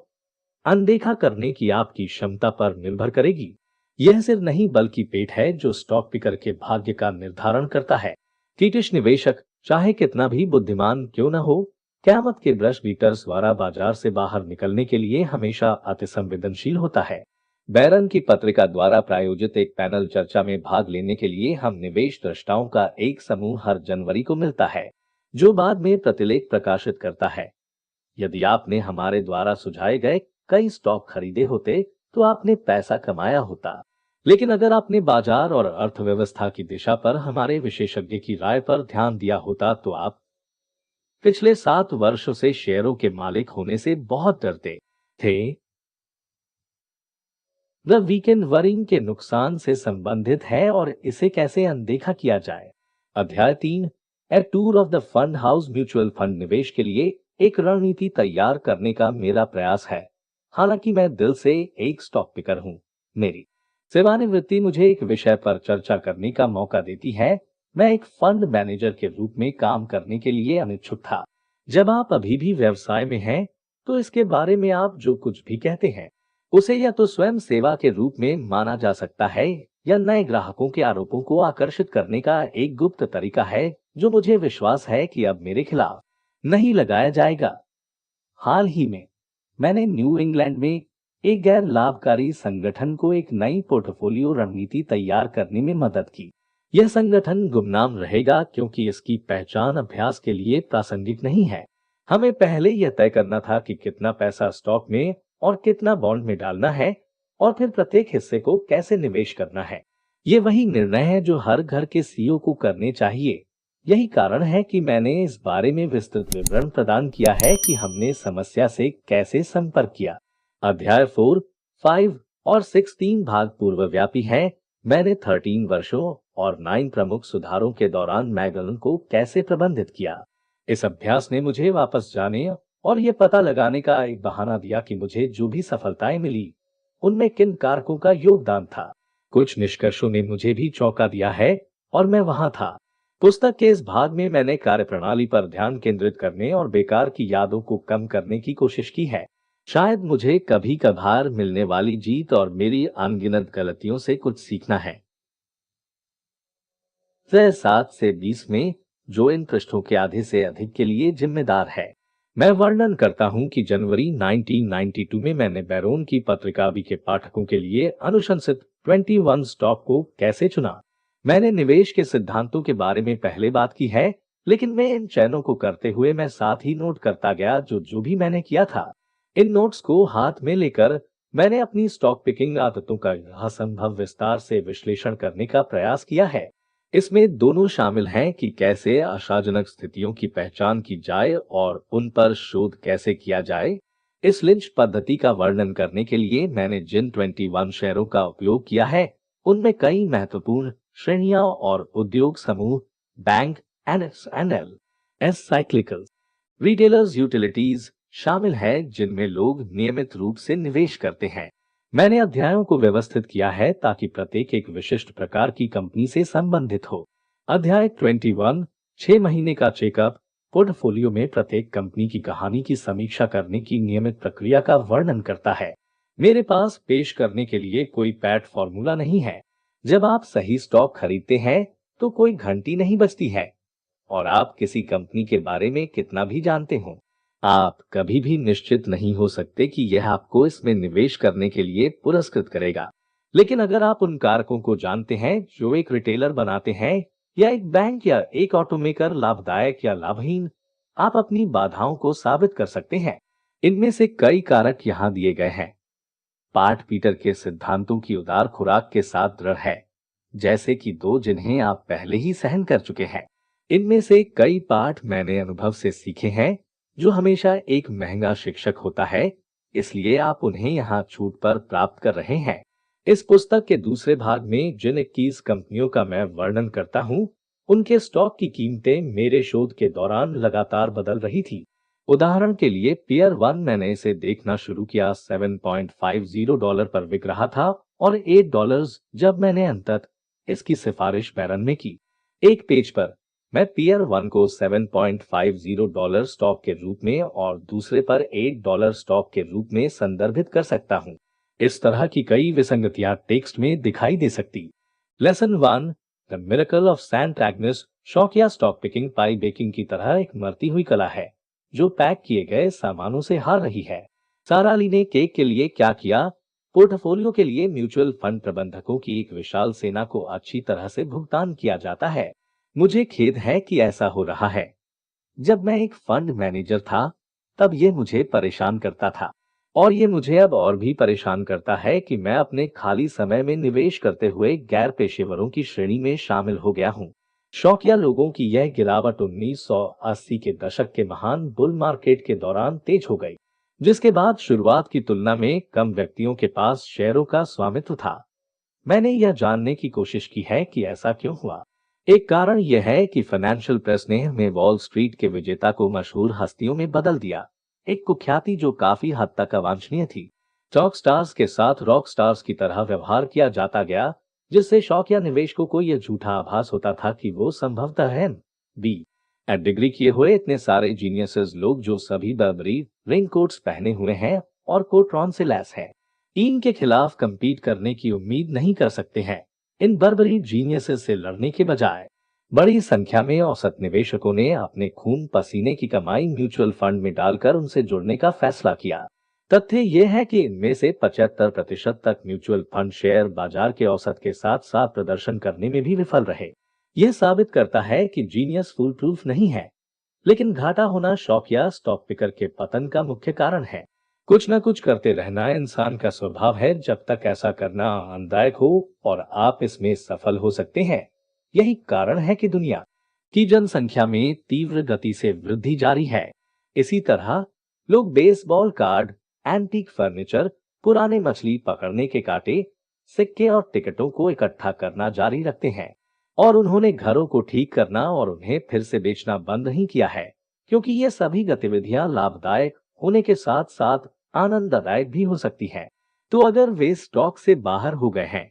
अनदेखा करने की आपकी क्षमता पर निर्भर करेगी। यह सिर नहीं बल्कि पेट है जो स्टॉक पिकर के भाग्य का निर्धारण करता है। कीटिश निवेशक चाहे कितना भी बुद्धिमान क्यों न हो, क़यामत के ब्रश बीटर्स द्वारा बाजार से बाहर निकलने के लिए हमेशा अति संवेदनशील होता है। बैरन की पत्रिका द्वारा प्रायोजित एक पैनल चर्चा में भाग लेने के लिए हम निवेश दृष्टाओं का एक समूह हर जनवरी को मिलता है जो बाद में प्रतिलेख प्रकाशित करता है। यदि आपने हमारे द्वारा सुझाए गए कई स्टॉक खरीदे होते तो आपने पैसा कमाया होता, लेकिन अगर आपने बाजार और अर्थव्यवस्था की दिशा पर हमारे विशेषज्ञ की राय पर ध्यान दिया होता तो आप पिछले 7 वर्षों से शेयरों के मालिक होने से बहुत डरते थे। द वीकेंड वरिंग के नुकसान से संबंधित है और इसे कैसे अनदेखा किया जाए। अध्याय 3, a tour of the fund house. Mutual fund निवेश के लिए एक रणनीति तैयार करने का मेरा प्रयास है। हालांकि मैं दिल से एक स्टॉक पिकर हूं, मेरी सेवानिवृत्ति मुझे एक विषय पर चर्चा करने का मौका देती है। मैं एक फंड मैनेजर के रूप में काम करने के लिए अनिच्छुक था। जब आप अभी भी व्यवसाय में हैं, तो इसके बारे में आप जो कुछ भी कहते हैं उसे या तो स्वयं सेवा के रूप में माना जा सकता है या नए ग्राहकों के आरोपों को आकर्षित करने का एक गुप्त तरीका है जो मुझे विश्वास है कि अब मेरे खिलाफ नहीं लगाया जाएगा। हाल ही में मैंने न्यू इंग्लैंड में एक गैर लाभकारी संगठन को एक नई पोर्टफोलियो रणनीति तैयार करने में मदद की। यह संगठन गुमनाम रहेगा क्योंकि इसकी पहचान अभ्यास के लिए प्रासंगिक नहीं है। हमें पहले यह तय करना था कि कितना पैसा स्टॉक में और कितना बॉन्ड में डालना है और फिर प्रत्येक हिस्से को कैसे निवेश करना है। ये वही निर्णय है जो हर घर के सीईओ को करने चाहिए। यही कारण है कि मैंने इस बारे में विस्तृत विवरण प्रदान किया है कि हमने समस्या से कैसे संपर्क किया। अध्याय 4, 5 और 6 3 भाग पूर्वव्यापी हैं। मैंने 13 वर्षों और 9 प्रमुख सुधारों के दौरान मैगलन को कैसे प्रबंधित किया। इस अभ्यास ने मुझे वापस जाने और यह पता लगाने का एक बहाना दिया कि मुझे जो भी सफलताएं मिली उनमें किन कारकों का योगदान था। कुछ निष्कर्षों ने मुझे भी चौंका दिया है और मैं वहां था। पुस्तक के इस भाग में मैंने कार्यप्रणाली पर ध्यान केंद्रित करने और बेकार की यादों को कम करने की कोशिश की है। शायद मुझे कभी कभार मिलने वाली जीत और मेरी अनगिनत गलतियों से कुछ सीखना है। 7 से 20 में जो इन पृष्ठों के आधे से अधिक के लिए जिम्मेदार है। मैं वर्णन करता हूं कि जनवरी 1992 में मैंने बैरोन की पत्रिका बी के पाठकों के लिए अनुशंसित 21 स्टॉक को कैसे चुना। मैंने निवेश के सिद्धांतों के बारे में पहले बात की है, लेकिन मैं इन चयनों को करते हुए मैं साथ ही नोट करता गया जो भी मैंने किया था। इन नोट्स को हाथ में लेकर मैंने अपनी स्टॉक पिकिंग आदतों का असंभव विस्तार से विश्लेषण करने का प्रयास किया है। इसमें दोनों शामिल हैं कि कैसे आशाजनक स्थितियों की पहचान की जाए और उन पर शोध कैसे किया जाए। इस लिंच पद्धति का वर्णन करने के लिए मैंने जिन 21 शेयरों का उपयोग किया है उनमें कई महत्वपूर्ण श्रेणियां और उद्योग समूह बैंक एनएसएनएल एस साइक्लिकल रिटेलर्स यूटिलिटीज शामिल है जिनमें लोग नियमित रूप से निवेश करते हैं। मैंने अध्यायों को व्यवस्थित किया है ताकि प्रत्येक एक विशिष्ट प्रकार की कंपनी से संबंधित हो। अध्याय 21 6 महीने का चेकअप पोर्टफोलियो में प्रत्येक कंपनी की कहानी की समीक्षा करने की नियमित प्रक्रिया का वर्णन करता है। मेरे पास पेश करने के लिए कोई पैट फॉर्मूला नहीं है। जब आप सही स्टॉक खरीदते हैं तो कोई घंटी नहीं बजती है और आप किसी कंपनी के बारे में कितना भी जानते हो, आप कभी भी निश्चित नहीं हो सकते कि यह आपको इसमें निवेश करने के लिए पुरस्कृत करेगा। लेकिन अगर आप उन कारकों को जानते हैं जो एक रिटेलर बनाते हैं या एक बैंक या एक ऑटोमेकर लाभदायक या लाभहीन, आप अपनी बाधाओं को साबित कर सकते हैं। इनमें से कई कारक यहाँ दिए गए हैं। पाठ पीटर के सिद्धांतों की उदार खुराक के साथ दृढ़ है, जैसे कि दो जिन्हें आप पहले ही सहन कर चुके हैं। इनमें से कई पाठ मैंने अनुभव से सीखे हैं, जो हमेशा एक महंगा शिक्षक होता है, इसलिए आप उन्हें यहाँ छूट पर प्राप्त कर रहे हैं। इस पुस्तक के दूसरे भाग में जिन 21 कंपनियों का मैं वर्णन करता हूँ, उनके स्टॉक की कीमतें मेरे शोध के दौरान लगातार बदल रही थी। उदाहरण के लिए पियर 1 मैंने इसे देखना शुरू किया $7.50 पर बिक रहा था और $8 जब मैंने अंततः इसकी सिफारिश बैरन में की। एक पेज पर मैं पियर 1 को $7.50 स्टॉक के रूप में और दूसरे पर $8 स्टॉक के रूप में संदर्भित कर सकता हूँ। इस तरह की कई विसंगतियां टेक्स्ट में दिखाई दे सकती। Lesson 1, the miracle of Saint Agnes शौक या स्टॉक पिकिंग पाई बेकिंग की तरह एक मरती हुई कला है, जो पैक किए गए सामानों से हार रही है। सारा ली ने केक के लिए क्या किया? पोर्टफोलियो के लिए म्यूचुअल फंड प्रबंधकों की एक विशाल सेना को अच्छी तरह से भुगतान किया जाता है। मुझे खेद है कि ऐसा हो रहा है। जब मैं एक फंड मैनेजर था, तब ये मुझे परेशान करता था, और ये मुझे अब और भी परेशान करता है कि मैं अपने खाली समय में निवेश करते हुए गैर पेशेवरों की श्रेणी में शामिल हो गया हूँ। शौकिया लोगों की यह गिरावट 1980 के दशक के महान बुल मार्केट के दौरान तेज हो गई, जिसके बाद शुरुआत की तुलना में कम व्यक्तियों के पास शेयरों का स्वामित्व था। मैंने यह जानने की कोशिश की है कि ऐसा क्यों हुआ। एक कारण यह है कि फाइनेंशियल प्रेस ने हमें वॉल स्ट्रीट के विजेता को मशहूर हस्तियों में बदल दिया, एक कुख्याति जो काफी हद तक अवांछनीय थी। टॉक स्टार्स के साथ रॉक स्टार्स की तरह व्यवहार किया जाता गया, जिससे शौकिया निवेशकों को यह झूठा आभास होता था कि वो संभवतः है बी एड डिग्री किए हुए इतने सारे जीनियसेस लोग जो सभी बर्बरी रेन कोट्स पहने हुए हैं और कोट्रॉन से लैस हैं, टीम के खिलाफ compete करने की उम्मीद नहीं कर सकते हैं। इन बर्बरी जीनियसेस से लड़ने के बजाय बड़ी संख्या में औसत निवेशकों ने अपने खून पसीने की कमाई म्यूचुअल फंड में डालकर उनसे जुड़ने का फैसला किया। तथ्य यह है कि इनमें से 75% तक म्यूचुअल फंड शेयर बाजार के औसत के साथ साथ प्रदर्शन करने में भी विफल रहे। यह साबित करता है कि जीनियस फूल प्रूफ नहीं है, लेकिन घाटा होना शौकिया स्टॉक पिकर के पतन का मुख्य कारण है। कुछ न कुछ करते रहना इंसान का स्वभाव है जब तक ऐसा करना आनंददायक हो और आप इसमें सफल हो सकते हैं। यही कारण है कि दुनिया की जनसंख्या में तीव्र गति से वृद्धि जारी है। इसी तरह लोग बेसबॉल कार्ड, एंटीक फर्नीचर, पुराने मछली पकड़ने के कांटे, सिक्के और टिकटों को इकट्ठा करना जारी रखते हैं, और उन्होंने घरों को ठीक करना और उन्हें फिर से बेचना बंद नहीं किया है, क्योंकि ये सभी गतिविधियां लाभदायक होने के साथ साथ आनंददायक भी हो सकती है। तो अगर वे स्टॉक से बाहर हो गए हैं,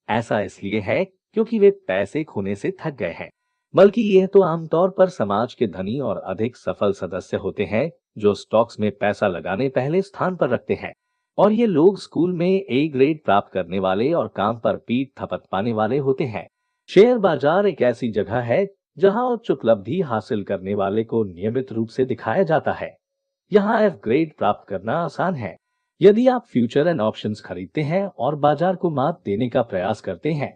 ऐसा इसलिए है क्योंकि वे पैसे खोने से थक गए हैं, बल्कि यह तो आमतौर पर समाज के धनी और अधिक सफल सदस्य होते हैं जो स्टॉक्स में पैसा लगाने पहले स्थान पर रखते हैं। और ये लोग स्कूल में ए ग्रेड प्राप्त करने वाले और काम पर पीठ थपथ पाने वाले होते हैं। शेयर बाजार एक ऐसी जगह है जहां उच्च उपलब्धि हासिल करने वाले को नियमित रूप से दिखाया जाता है। यहाँ एफ ग्रेड प्राप्त करना आसान है। यदि आप फ्यूचर एंड ऑप्शंस खरीदते हैं और बाजार को मात देने का प्रयास करते हैं,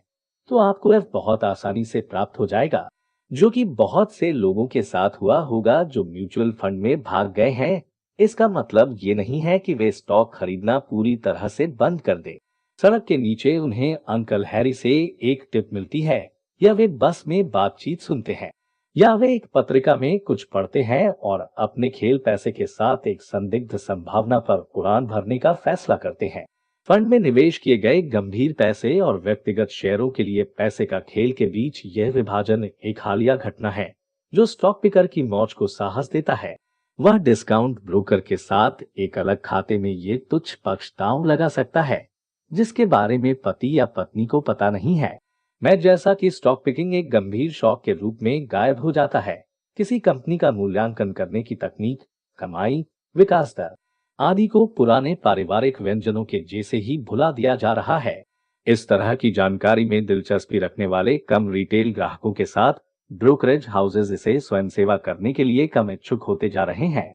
तो आपको एफ बहुत आसानी से प्राप्त हो जाएगा, जो कि बहुत से लोगों के साथ हुआ होगा जो म्यूचुअल फंड में भाग गए हैं। इसका मतलब ये नहीं है कि वे स्टॉक खरीदना पूरी तरह से बंद कर दे। सड़क के नीचे उन्हें अंकल हैरी से एक टिप मिलती है, या वे बस में बातचीत सुनते हैं, या वे एक पत्रिका में कुछ पढ़ते हैं और अपने खेल पैसे के साथ एक संदिग्ध संभावना पर उड़ान भरने का फैसला करते हैं। फंड में निवेश किए गए गंभीर पैसे और व्यक्तिगत शेयरों के लिए पैसे का खेल के बीच यह विभाजन एक हालिया घटना है जो स्टॉक पिकर की मौज को साहस देता है। वह डिस्काउंट ब्रोकर के साथ एक अलग खाते में ये तुच्छ पक्ष दांव लगा सकता है जिसके बारे में पति या पत्नी को पता नहीं है। मैं जैसा कि स्टॉक पिकिंग एक गंभीर शौक के रूप में गायब हो जाता है, किसी कंपनी का मूल्यांकन करने की तकनीक, कमाई, विकास दर आदि को पुराने पारिवारिक व्यंजनों के जैसे ही भुला दिया जा रहा है। इस तरह की जानकारी में दिलचस्पी रखने वाले कम रिटेल ग्राहकों के साथ ब्रोकरेज हाउसेज इसे स्वयं सेवा करने के लिए कम इच्छुक होते जा रहे हैं।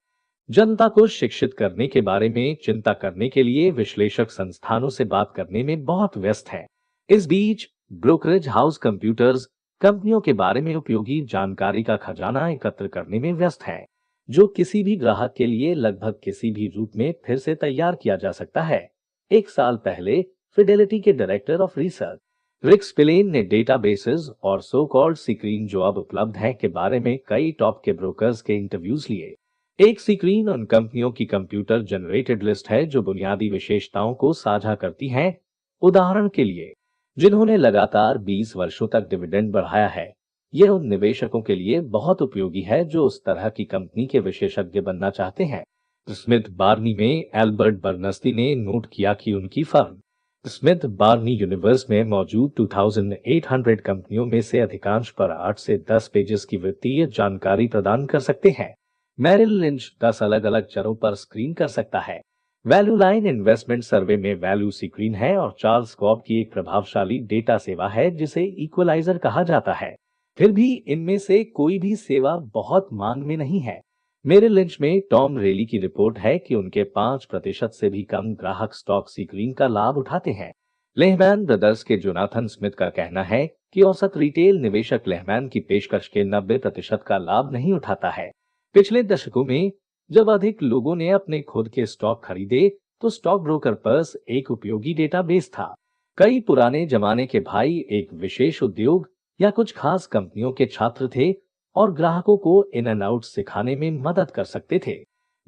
जनता को शिक्षित करने के बारे में चिंता करने के लिए विश्लेषक संस्थानों से बात करने में बहुत व्यस्त हैं। इस बीच ब्रोकरेज हाउस कंप्यूटर्स कंपनियों के बारे में उपयोगी जानकारी का खजाना एकत्र करने में व्यस्त है। जो किसी भी ग्राहक के लिए लगभग किसी भी रूप में फिर से तैयार किया जा सकता है। एक साल पहले फिडेलिटी के डायरेक्टर ऑफ रिसर्च रिक स्पिलेन ने डेटाबेसेस और सो कॉल्ड स्क्रीन जो अब उपलब्ध हैं के बारे में कई टॉप के ब्रोकर्स के इंटरव्यूज लिए। एक स्क्रीन उन कंपनियों की कंप्यूटर जनरेटेड लिस्ट है जो बुनियादी विशेषताओं को साझा करती हैं। उदाहरण के लिए, जिन्होंने लगातार 20 वर्षों तक डिविडेंड बढ़ाया है। यह उन निवेशकों के लिए बहुत उपयोगी है जो उस तरह की कंपनी के विशेषज्ञ बनना चाहते हैं। स्मिथ बार्नी में एल्बर्ट बर्नस्टी ने नोट किया कि उनकी फर्म स्मिथ बार्नी यूनिवर्स में मौजूद 2800 कंपनियों में से अधिकांश पर 8 से 10 पेजेस की वित्तीय जानकारी प्रदान कर सकते हैं। मैरिल लिंच 10 अलग अलग चरों पर स्क्रीन कर सकता है। वैल्यू लाइन इन्वेस्टमेंट सर्वे में वैल्यू स्क्रीन है और चार्ल्स कॉब की एक प्रभावशाली डेटा सेवा है जिसे इक्वलाइजर कहा जाता है। फिर भी इनमें से कोई भी सेवा बहुत मांग में नहीं है। मेरिल लिंच में टॉम रेली की रिपोर्ट है कि उनके 5% से भी कम ग्राहक स्टॉक स्क्रीन का लाभ उठाते हैं। लेहमैन ब्रदर्स के जोनाथन स्मिथ का कहना है कि औसत रिटेल निवेशक लेहमैन की पेशकश के 90% का लाभ नहीं उठाता है। पिछले दशकों में जब अधिक लोगों ने अपने खुद के स्टॉक खरीदे तो स्टॉक ब्रोकर पर्स एक उपयोगी डेटाबेस था। कई पुराने जमाने के भाई एक विशेष उद्योग या कुछ खास कंपनियों के छात्र थे और ग्राहकों को इन एंड आउट सिखाने में मदद कर सकते थे।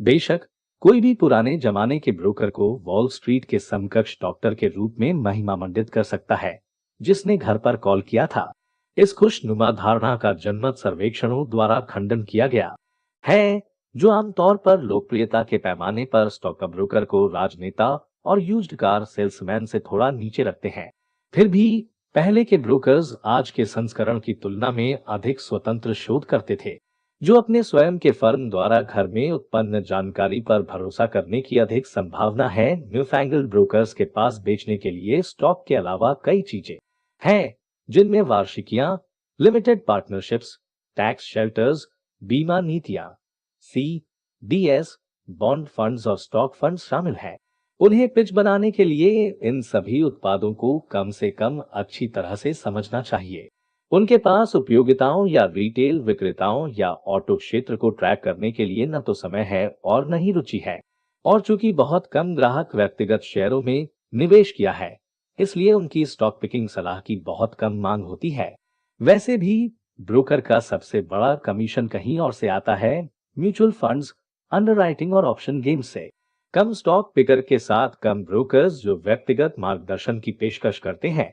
बेशक कोई भी पुराने जमाने के ब्रोकर को वॉल स्ट्रीट के समकक्ष डॉक्टर के रूप में महिमा मंडित कर सकता है जिसने घर पर कॉल किया था। इस खुशनुमा धारणा का जनमत सर्वेक्षणों द्वारा खंडन किया गया है जो आमतौर पर लोकप्रियता के पैमाने पर स्टॉक ब्रोकर को राजनेता और यूज्ड कार सेल्समैन से थोड़ा नीचे रखते हैं। फिर भी पहले के ब्रोकर्स आज के संस्करण की तुलना में अधिक स्वतंत्र शोध करते थे जो अपने स्वयं के फर्म द्वारा घर में उत्पन्न जानकारी पर भरोसा करने की अधिक संभावना है। न्यूफैंगल्ड ब्रोकर्स के पास बेचने के लिए स्टॉक के अलावा कई चीजें हैं जिनमें वार्षिकियां, लिमिटेड पार्टनरशिप्स, टैक्स शेल्टर्स, बीमा नीतियां, CDS, बॉन्ड फंड्स और स्टॉक फंड्स शामिल हैं। उन्हें पिच बनाने के लिए इन सभी उत्पादों को कम से कम अच्छी तरह से समझना चाहिए। उनके पास उपयोगिताओं या रिटेल विक्रेताओं या ऑटो क्षेत्र को ट्रैक करने के लिए न तो समय है और न ही रुचि है। और चूंकि बहुत कम ग्राहक व्यक्तिगत शेयरों में निवेश किया है, इसलिए उनकी स्टॉक पिकिंग सलाह की बहुत कम मांग होती है। वैसे भी ब्रोकर का सबसे बड़ा कमीशन कहीं और से आता है, म्यूचुअल फंड्स, अंडरराइटिंग और ऑप्शन गेम से। कम स्टॉक पिकर के साथ कम ब्रोकर्स जो व्यक्तिगत मार्गदर्शन की पेशकश करते हैं।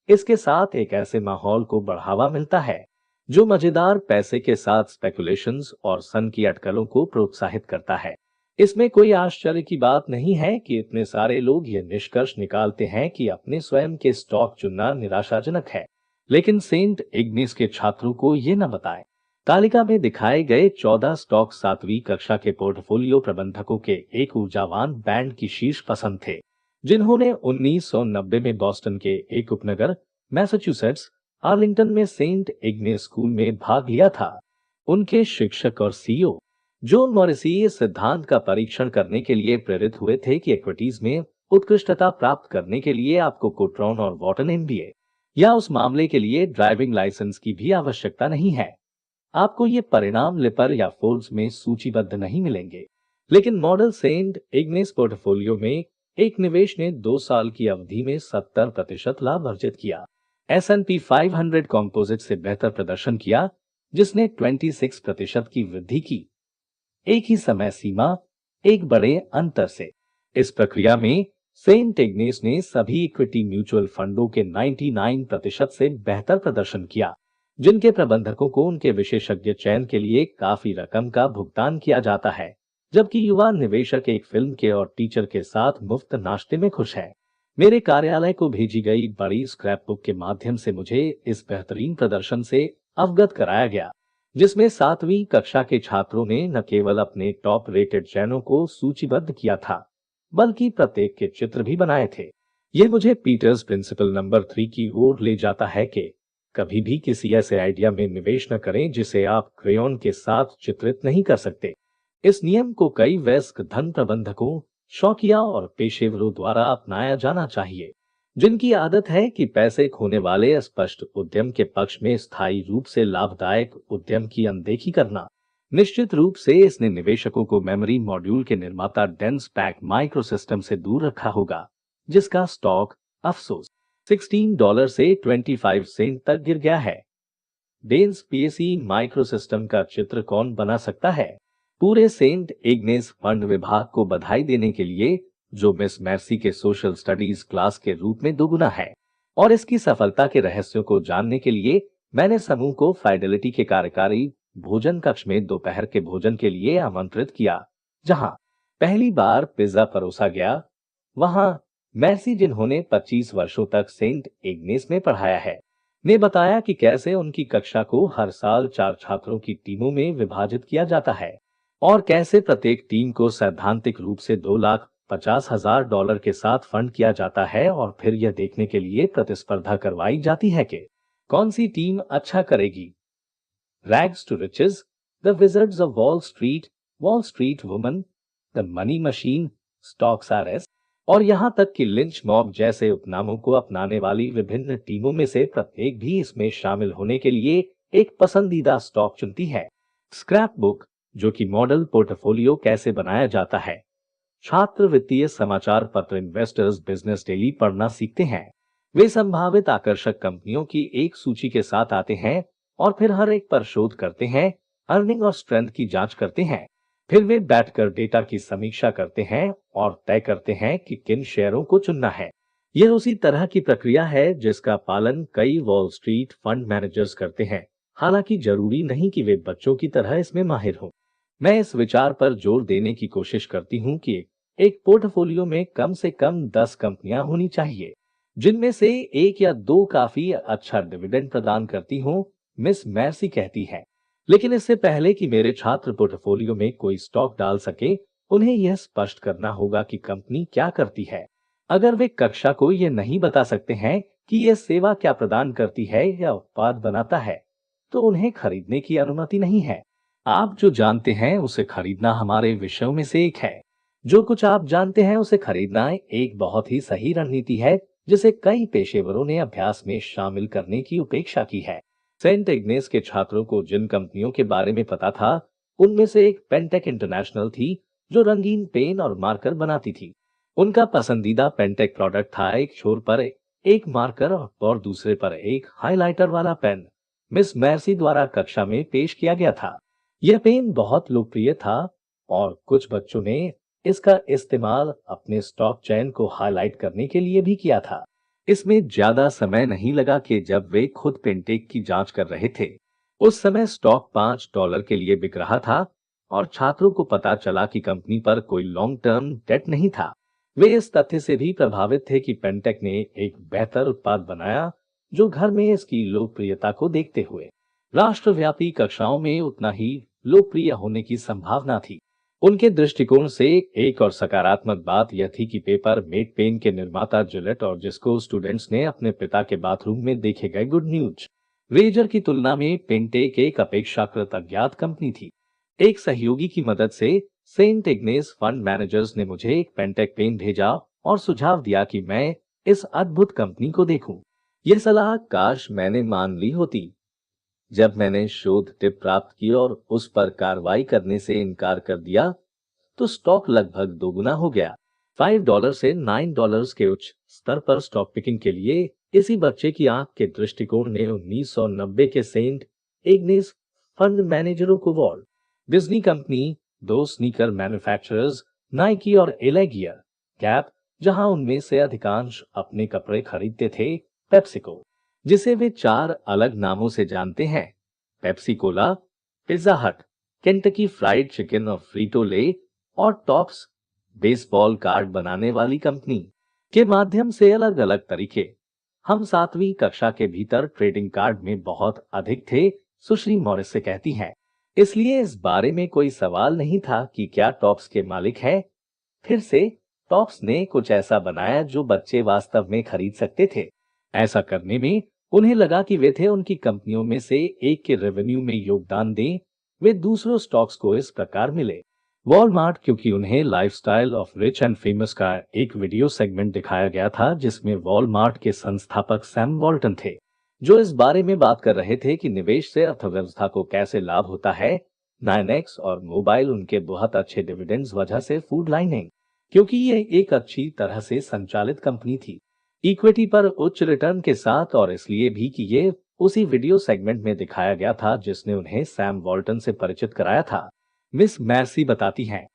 इसके साथ एक ऐसे माहौल को बढ़ावा मिलता है जो मजेदार पैसे के साथ स्पेकुलेशंस और सन की अटकलों को प्रोत्साहित करता है। इसमें कोई आश्चर्य की बात नहीं है कि इतने सारे लोग ये निष्कर्ष निकालते हैं कि अपने स्वयं के स्टॉक चुनना निराशाजनक है, लेकिन सेंट इग्निस के छात्रों को ये न बताएं। तालिका में दिखाए गए 14 स्टॉक 7वीं कक्षा के पोर्टफोलियो प्रबंधकों के एक ऊर्जावान बैंड की शीर्ष पसंद थे जिन्होंने 1990 में बॉस्टन के एक उपनगर मैसाचुसेट्स आर्लिंगटन में सेंट इग्नेस स्कूल में भाग लिया था। उनके शिक्षक और सीईओ जॉन मॉरिसी इस सिद्धांत का परीक्षण करने के लिए प्रेरित हुए थे कि इक्विटीज में उत्कृष्टता प्राप्त करने के लिए आपको कोट्रॉन और वॉटन MBA या उस मामले के लिए ड्राइविंग लाइसेंस की भी आवश्यकता नहीं है। आपको ये परिणाम लिपर या फोर्ब्स में सूचीबद्ध नहीं मिलेंगे, लेकिन मॉडल सेंट इग्नेस पोर्टफोलियो में एक निवेश ने 2 साल की अवधि में 70% लाभ अर्जित किया। S&P 500 कॉम्पोजिट से बेहतर प्रदर्शन किया जिसने 26% की वृद्धि की, एक ही समय सीमा, एक बड़े अंतर से। इस प्रक्रिया में सेंट इग्नेस ने सभी इक्विटी म्यूचुअल फंडों के 99% से बेहतर प्रदर्शन किया जिनके प्रबंधकों को उनके विशेषज्ञ चयन के लिए काफी रकम का भुगतान किया जाता है, जबकि युवा निवेशक एक फिल्म के और टीचर के साथ मुफ्त नाश्ते में खुश है। मेरे कार्यालय को भेजी गई बड़ी स्क्रैप बुक के माध्यम से मुझे इस बेहतरीन प्रदर्शन से अवगत कराया गया जिसमें 7वीं कक्षा के छात्रों ने न केवल अपने टॉप रेटेड चयनों को सूचीबद्ध किया था बल्कि प्रत्येक के चित्र भी बनाए थे। ये मुझे पीटर्स प्रिंसिपल नंबर 3 की ओर ले जाता है कि कभी भी किसी ऐसे आइडिया में निवेश न करें जिसे आप क्रेयॉन के साथ चित्रित नहीं कर सकते। इस नियम को कई वयस्क धन प्रबंधकों, शौकिया और पेशेवरों द्वारा अपनाया जाना चाहिए जिनकी आदत है कि पैसे खोने वाले स्पष्ट उद्यम के पक्ष में स्थायी रूप से लाभदायक उद्यम की अनदेखी करना। निश्चित रूप से इसने निवेशकों को मेमोरी मॉड्यूल के निर्माता डेंस पैक माइक्रोसिस्टम से दूर रखा होगा, जिसका स्टॉक अफसोस $16 से 25 सेंट तक गिर गया है। डेंस पीएसई माइक्रोसिस्टम का चित्र कौन बना सकता है? पूरे सेंट इग्नेस फंड विभाग को बधाई देने के लिए, जो मिस मैर्सी के सोशल स्टडीज क्लास के रूप में दोगुना है। और इसकी सफलता के रहस्यों को जानने के लिए मैंने समूह को फाइडेलिटी के कार्यकारी भोजन कक्ष में दोपहर के भोजन के लिए आमंत्रित किया, जहां पहली बार पिज्जा परोसा गया। वहां मैर्सी, जिन्होंने 25 वर्षों तक सेंट इग्नेस में पढ़ाया है, ने बताया कि कैसे उनकी कक्षा को हर साल 4 छात्रों की टीमों में विभाजित किया जाता है और कैसे प्रत्येक टीम को सैद्धांतिक रूप से $2,50,000 के साथ फंड किया जाता है और फिर यह देखने के लिए प्रतिस्पर्धा करवाई जाती है कि कौन सी टीम अच्छा करेगी। Rags to riches, the wizards of Wall Street woman, the money machine, stocks R S और यहां तक कि लिंच मॉब जैसे उपनामों को अपनाने वाली विभिन्न टीमों में से प्रत्येक भी इसमें शामिल होने के लिए एक पसंदीदा स्टॉक चुनती है। स्क्रैप बुक, जो कि मॉडल पोर्टफोलियो कैसे बनाया जाता है। छात्र वित्तीय समाचार पत्र इन्वेस्टर्स बिजनेस डेली पढ़ना सीखते हैं। वे संभावित आकर्षक कंपनियों की एक सूची के साथ आते हैं और फिर हर एक पर शोध करते हैं, अर्निंग और स्ट्रेंथ की जांच करते हैं। फिर वे बैठकर डेटा की समीक्षा करते हैं और तय करते हैं कि किन शेयरों को चुनना है। यह उसी तरह की प्रक्रिया है जिसका पालन कई वॉल स्ट्रीट फंड मैनेजर्स करते हैं, हालांकि जरूरी नहीं कि वे बच्चों की तरह इसमें माहिर हों। मैं इस विचार पर जोर देने की कोशिश करती हूं कि एक पोर्टफोलियो में कम से कम 10 कंपनियां होनी चाहिए, जिनमें से एक या दो काफी अच्छा डिविडेंड प्रदान करती हों, मिस मैर्सी कहती है। लेकिन इससे पहले कि मेरे छात्र पोर्टफोलियो में कोई स्टॉक डाल सके, उन्हें यह स्पष्ट करना होगा कि कंपनी क्या करती है। अगर वे कक्षा को यह नहीं बता सकते हैं कि यह सेवा क्या प्रदान करती है या उत्पाद बनाता है, तो उन्हें खरीदने की अनुमति नहीं है। आप जो जानते हैं उसे खरीदना हमारे विषयों में से एक है। जो कुछ आप जानते हैं उसे खरीदना एक बहुत ही सही रणनीति है, जिसे कई पेशेवरों ने अभ्यास में शामिल करने की उपेक्षा की है। सेंट इग्नेस के छात्रों को जिन कंपनियों के बारे में पता था, उनमें से एक पेंटेक इंटरनेशनल थी, जो रंगीन पेन और मार्कर बनाती थी। उनका पसंदीदा पेंटेक प्रोडक्ट था एक छोर पर एक मार्कर और दूसरे पर एक हाइलाइटर वाला पेन। मिस मैर्सी द्वारा कक्षा में पेश किया गया था। यह पेन बहुत लोकप्रिय था और कुछ बच्चों ने इसका इस्तेमाल अपने स्टॉक चयन को हाईलाइट करने के लिए भी किया था। इसमें ज्यादा समय नहीं लगा कि जब वे खुद पेंटेक की जांच कर रहे थे। उस समय स्टॉक $5 के लिए बिक रहा था और छात्रों को पता चला कि कंपनी पर कोई लॉन्ग टर्म डेट नहीं था। वे इस तथ्य से भी प्रभावित थे कि पेंटेक ने एक बेहतर उत्पाद बनाया, जो घर में इसकी लोकप्रियता को देखते हुए राष्ट्रव्यापी कक्षाओं में उतना ही लोकप्रिय होने की संभावना थी। उनके दृष्टिकोण से एक और सकारात्मक बात यह थी कि पेपर मेड पेन के निर्माता जिलेट और जिसको स्टूडेंट्स ने अपने पिता के बाथरूम में देखे गए गुड न्यूज रेजर की तुलना में पेंटेक एक अपेक्षाकृत अज्ञात कंपनी थी। एक सहयोगी की मदद से सेंट इग्नेस फंड मैनेजर्स ने मुझे एक पेंटेक पेन भेजा और सुझाव दिया कि मैं इस अद्भुत कंपनी को देखूं। यह सलाह काश मैंने मान ली होती। जब मैंने शोध टिप प्राप्त की और उस पर कार्रवाई करने से इनकार कर दिया, तो स्टॉक लगभग दोगुना हो गया। $5 से $9 के उच्च स्तर पर स्टॉक पिकिंग के लिए इसी बच्चे की आंख के दृष्टिकोण ने 1990 के सेंट इग्नेस फंड मैनेजरों को वॉल्ट डिज्नी कंपनी, दो स्नीकर मैन्युफैक्चरर्स नाइकी और एले गियर, गैप, जहां उनमें से अधिकांश अपने कपड़े खरीदते थे, पेप्सिको, जिसे वे 4 अलग नामों से जानते हैं, पेप्सी कोला, पिज्जा हट, केंटकी फ्राइड चिकन और फ्रीटो ले, और टॉप्स, बेसबॉल कार्ड बनाने वाली कंपनी, के माध्यम से अलग अलग तरीके। हम 7वीं कक्षा के भीतर ट्रेडिंग कार्ड में बहुत अधिक थे, सुश्री मॉरिस से कहती हैं। इसलिए इस बारे में कोई सवाल नहीं था कि क्या टॉप्स के मालिक हैं। फिर से टॉप्स ने कुछ ऐसा बनाया जो बच्चे वास्तव में खरीद सकते थे। ऐसा करने में उन्हें लगा कि वे थे उनकी कंपनियों में से एक के रेवेन्यू में योगदान दें। वे दूसरों स्टॉक्स को इस प्रकार मिले। वॉलमार्ट, क्योंकि उन्हें lifestyle of rich and famous का एक वीडियो सेगमेंट दिखाया गया था जिसमें वॉलमार्ट के संस्थापक सैम वॉल्टन थे, जो इस बारे में बात कर रहे थे कि निवेश से अर्थव्यवस्था को कैसे लाभ होता है, 9X और मोबाइल उनके बहुत अच्छे डिविडेंड्स वजह से फूड लाइनिंग, क्योंकि ये एक अच्छी तरह से संचालित कंपनी थी, इक्विटी पर उच्च रिटर्न के साथ, और इसलिए भी कि ये उसी वीडियो सेगमेंट में दिखाया गया था जिसने उन्हें सैम वॉल्टन से परिचित कराया था। मिस मैर्सी बताती हैं,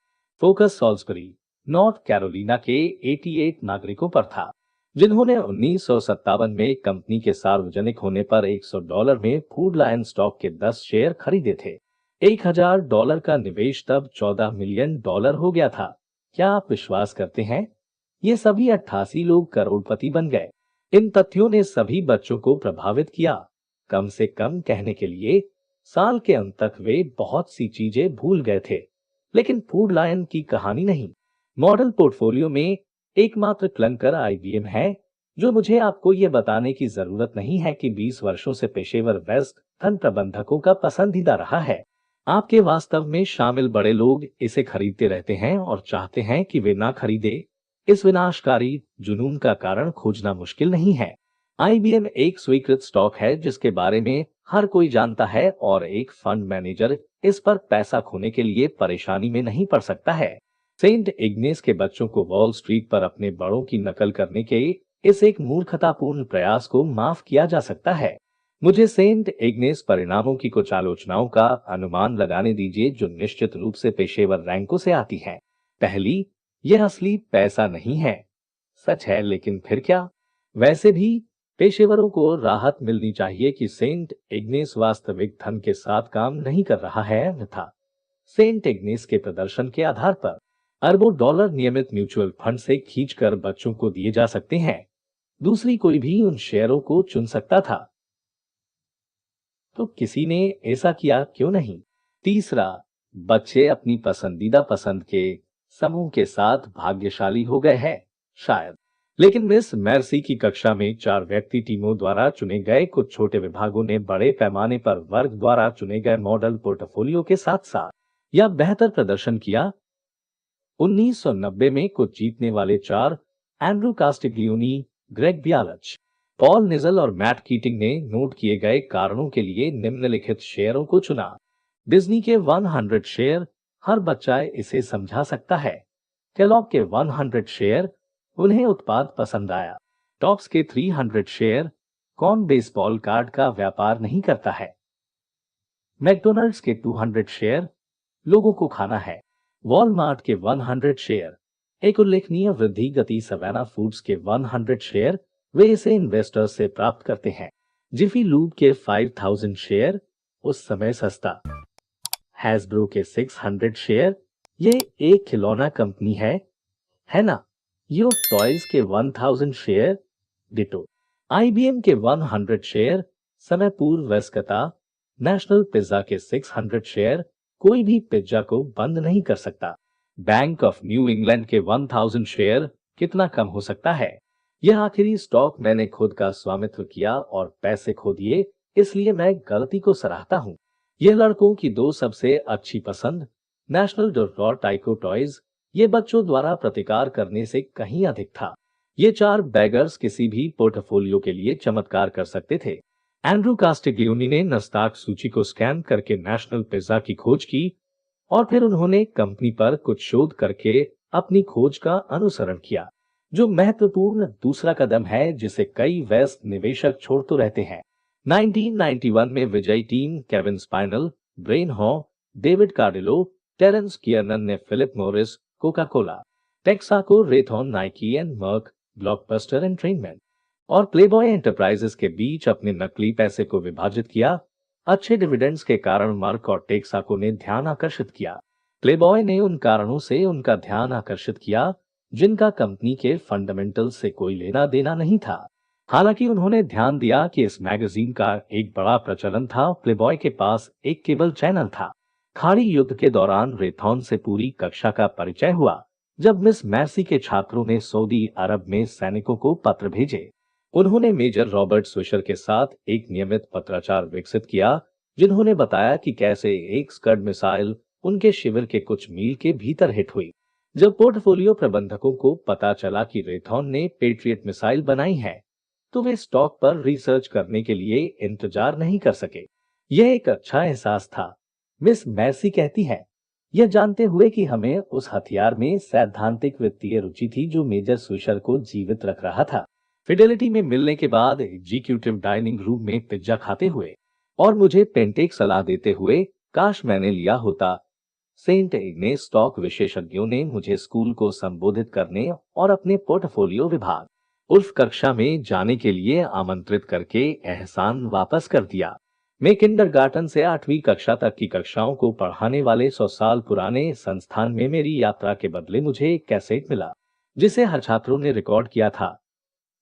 फोकस सॉल्सबरी, नॉर्थ कैरोलिना के 88 नागरिकों पर था, जिन्होंने 1957 में कंपनी के सार्वजनिक होने पर $100 में फूड लायन स्टॉक के 10 शेयर खरीदे थे। $1000 का निवेश तब $14 मिलियन हो गया था। क्या आप विश्वास करते हैं? ये सभी 88 लोग करोड़पति बन गए। इन तथ्यों ने सभी बच्चों को प्रभावित किया। कम से कम कहने के लिए साल के अंत तक वे बहुत सी चीजें भूल गए थे, लेकिन फूड लायन की कहानी नहीं। मॉडल पोर्टफोलियो में एकमात्र क्लंकर आईबीएम है, जो मुझे आपको ये बताने की जरूरत नहीं है कि 20 वर्षों से पेशेवर वेस्ट धन प्रबंधकों का पसंदीदा रहा है। आपके वास्तव में शामिल बड़े लोग इसे खरीदते रहते हैं और चाहते हैं कि वे ना खरीदे। इस विनाशकारी जुनून का कारण खोजना मुश्किल नहीं है। आईबीएम एक स्वीकृत स्टॉक है जिसके बारे में हर कोई जानता है, और एक फंड मैनेजर इस पर पैसा खोने के लिए परेशानी में नहीं पड़ सकता है। सेंट इग्नेस के बच्चों को वॉल स्ट्रीट पर अपने बड़ों की नकल करने के इस एक मूर्खतापूर्ण प्रयास को माफ किया जा सकता है। मुझे सेंट इग्नेस परिणामों की कुछ आलोचनाओं का अनुमान लगाने दीजिए जो निश्चित रूप से पेशेवर रैंकों से आती हैं। पहली, यह असली पैसा नहीं है। सच है, लेकिन फिर क्या? वैसे भी पेशेवरों को राहत मिलनी चाहिए कि सेंट इग्नेस वास्तविक धन के साथ काम नहीं कर रहा है, अन्यथा सेंट इग्नेस के प्रदर्शन के आधार पर अरबों डॉलर नियमित म्यूचुअल फंड से खींचकर बच्चों को दिए जा सकते हैं। दूसरी, कोई भी उन शेयरों को चुन सकता था, तो किसी ने ऐसा किया क्यों नहीं? तीसरा, बच्चे अपनी पसंदीदा पसंद के समूह के साथ भाग्यशाली हो गए हैं, शायद। लेकिन मिस मैर्सी की कक्षा में 4 व्यक्ति टीमों द्वारा चुने गए कुछ छोटे विभागों ने बड़े पैमाने पर वर्ग द्वारा चुने गए मॉडल पोर्टफोलियो के साथ साथ या बेहतर प्रदर्शन किया। 1990 में कुछ जीतने वाले 4, एंड्रू कास्टिग्लियोनी, ग्रेग बियालच, पॉल निजल और मैट कीटिंग ने नोट किए गए कारणों के लिए निम्नलिखित शेयरों को चुना। डिज्नी के 100 शेयर, हर बच्चा इसे समझा सकता है। केलॉग के 100 शेयर, उन्हें उत्पाद पसंद आया। टॉप्स के 300 शेयर, कौन बेसबॉल कार्ड का व्यापार नहीं करता है। मैकडोनल्ड्स के 200 शेयर, लोगों को खाना है। वॉलमार्ट के 100 शेयर, एक उल्लेखनीय वृद्धि गति। सवाना फूड्स के 100 शेयर, वे इसे इन्वेस्टर्स से प्राप्त करते हैं। जिफी लूब के 5000 शेयर, उस समय सस्ता। हैस्ब्रो के 600 शेयर, ये एक खिलौना कंपनी है ना? यूरोप टॉयज के 1000 शेयर, डिटो। आईबीएम के 100 शेयर, समय पूर्व वयस्कता। नेशनल पिज्जा के 600 शेयर, कोई भी पिज्जा को बंद नहीं कर सकता। बैंक ऑफ न्यू इंग्लैंड के 1000 शेयर, कितना कम हो सकता है? यह आखिरी स्टॉक मैंने खुद का स्वामित्व किया और पैसे खो दिए, इसलिए मैं गलती को सराहता हूँ। यह लड़कों की 2 सबसे अच्छी पसंद, नेशनल और टाइको टॉयज, ये बच्चों द्वारा प्रतिकार करने से कहीं अधिक था। ये 4 बैगर्स किसी भी पोर्टफोलियो के लिए चमत्कार कर सकते थे। एंड्रू कास्टिग्लियोनी ने नस्ताक सूची को स्कैन करके नेशनल पिज्जा की खोज की, और फिर उन्होंने कंपनी पर कुछ शोध करके अपनी खोज का अनुसरण किया, जो महत्वपूर्ण दूसरा कदम है जिसे कई वेस्ट निवेशक छोड़ तो रहते हैं। 1991 में विजयी team Kevin Spinal, Brian Haw, David Cardillo, Terence Kiernan ने Philip Morris, Coca Cola, Texaco, Raytheon, Nike and Merck, Blockbuster Entertainment और प्लेबॉय एंटरप्राइजेस के बीच अपने नकली पैसे को विभाजित किया। अच्छे डिविडेंड्स के कारण मर्क और टेक्साको ने ध्यान आकर्षित किया। प्लेबॉय ने उन कारणों से उनका ध्यान आकर्षित किया जिनका कंपनी के फंडामेंटल से कोई लेना देना नहीं था। हालांकि उन्होंने ध्यान दिया कि इस मैगजीन का एक बड़ा प्रचलन था। प्लेबॉय के पास एक केबल चैनल था। खाड़ी युद्ध के दौरान रेथॉन से पूरी कक्षा का परिचय हुआ जब मिस मैर्सी के छात्रों ने सऊदी अरब में सैनिकों को पत्र भेजे। उन्होंने मेजर रॉबर्ट स्विशर के साथ एक नियमित पत्राचार विकसित किया, जिन्होंने बताया कि कैसे एक स्कड मिसाइल उनके शिविर के कुछ मील के भीतर हिट हुई। जब पोर्टफोलियो प्रबंधकों को पता चला कि रेथॉन ने पेट्रियट मिसाइल बनाई है, तो वे स्टॉक पर रिसर्च करने के लिए इंतजार नहीं कर सके। यह एक अच्छा एहसास था। मिस मैर्सी कहती हैं, यह जानते हुए कि हमें उस हथियार में सैद्धांतिक वित्तीय रुचि थी जो मेजर स्विशर को जीवित रख रहा था। फिडेलिटी में मिलने के बाद एग्जीक्यूटिव डाइनिंग रूम में पिज्जा खाते हुए और मुझे पेंटेक सलाह देते हुए काश मैंने लिया होता। सेंट इग्नेस स्टॉक विशेषज्ञों ने मुझे स्कूल को संबोधित करने और अपने पोर्टफोलियो विभाग उल्फ कक्षा में जाने के लिए आमंत्रित करके एहसान वापस कर दिया। मैं किंडरगार्टन से 8वीं कक्षा तक की कक्षाओं को पढ़ाने वाले 100 साल पुराने संस्थान में मेरी यात्रा के बदले मुझे एक कैसेट मिला जिसे हर छात्रों ने रिकॉर्ड किया था।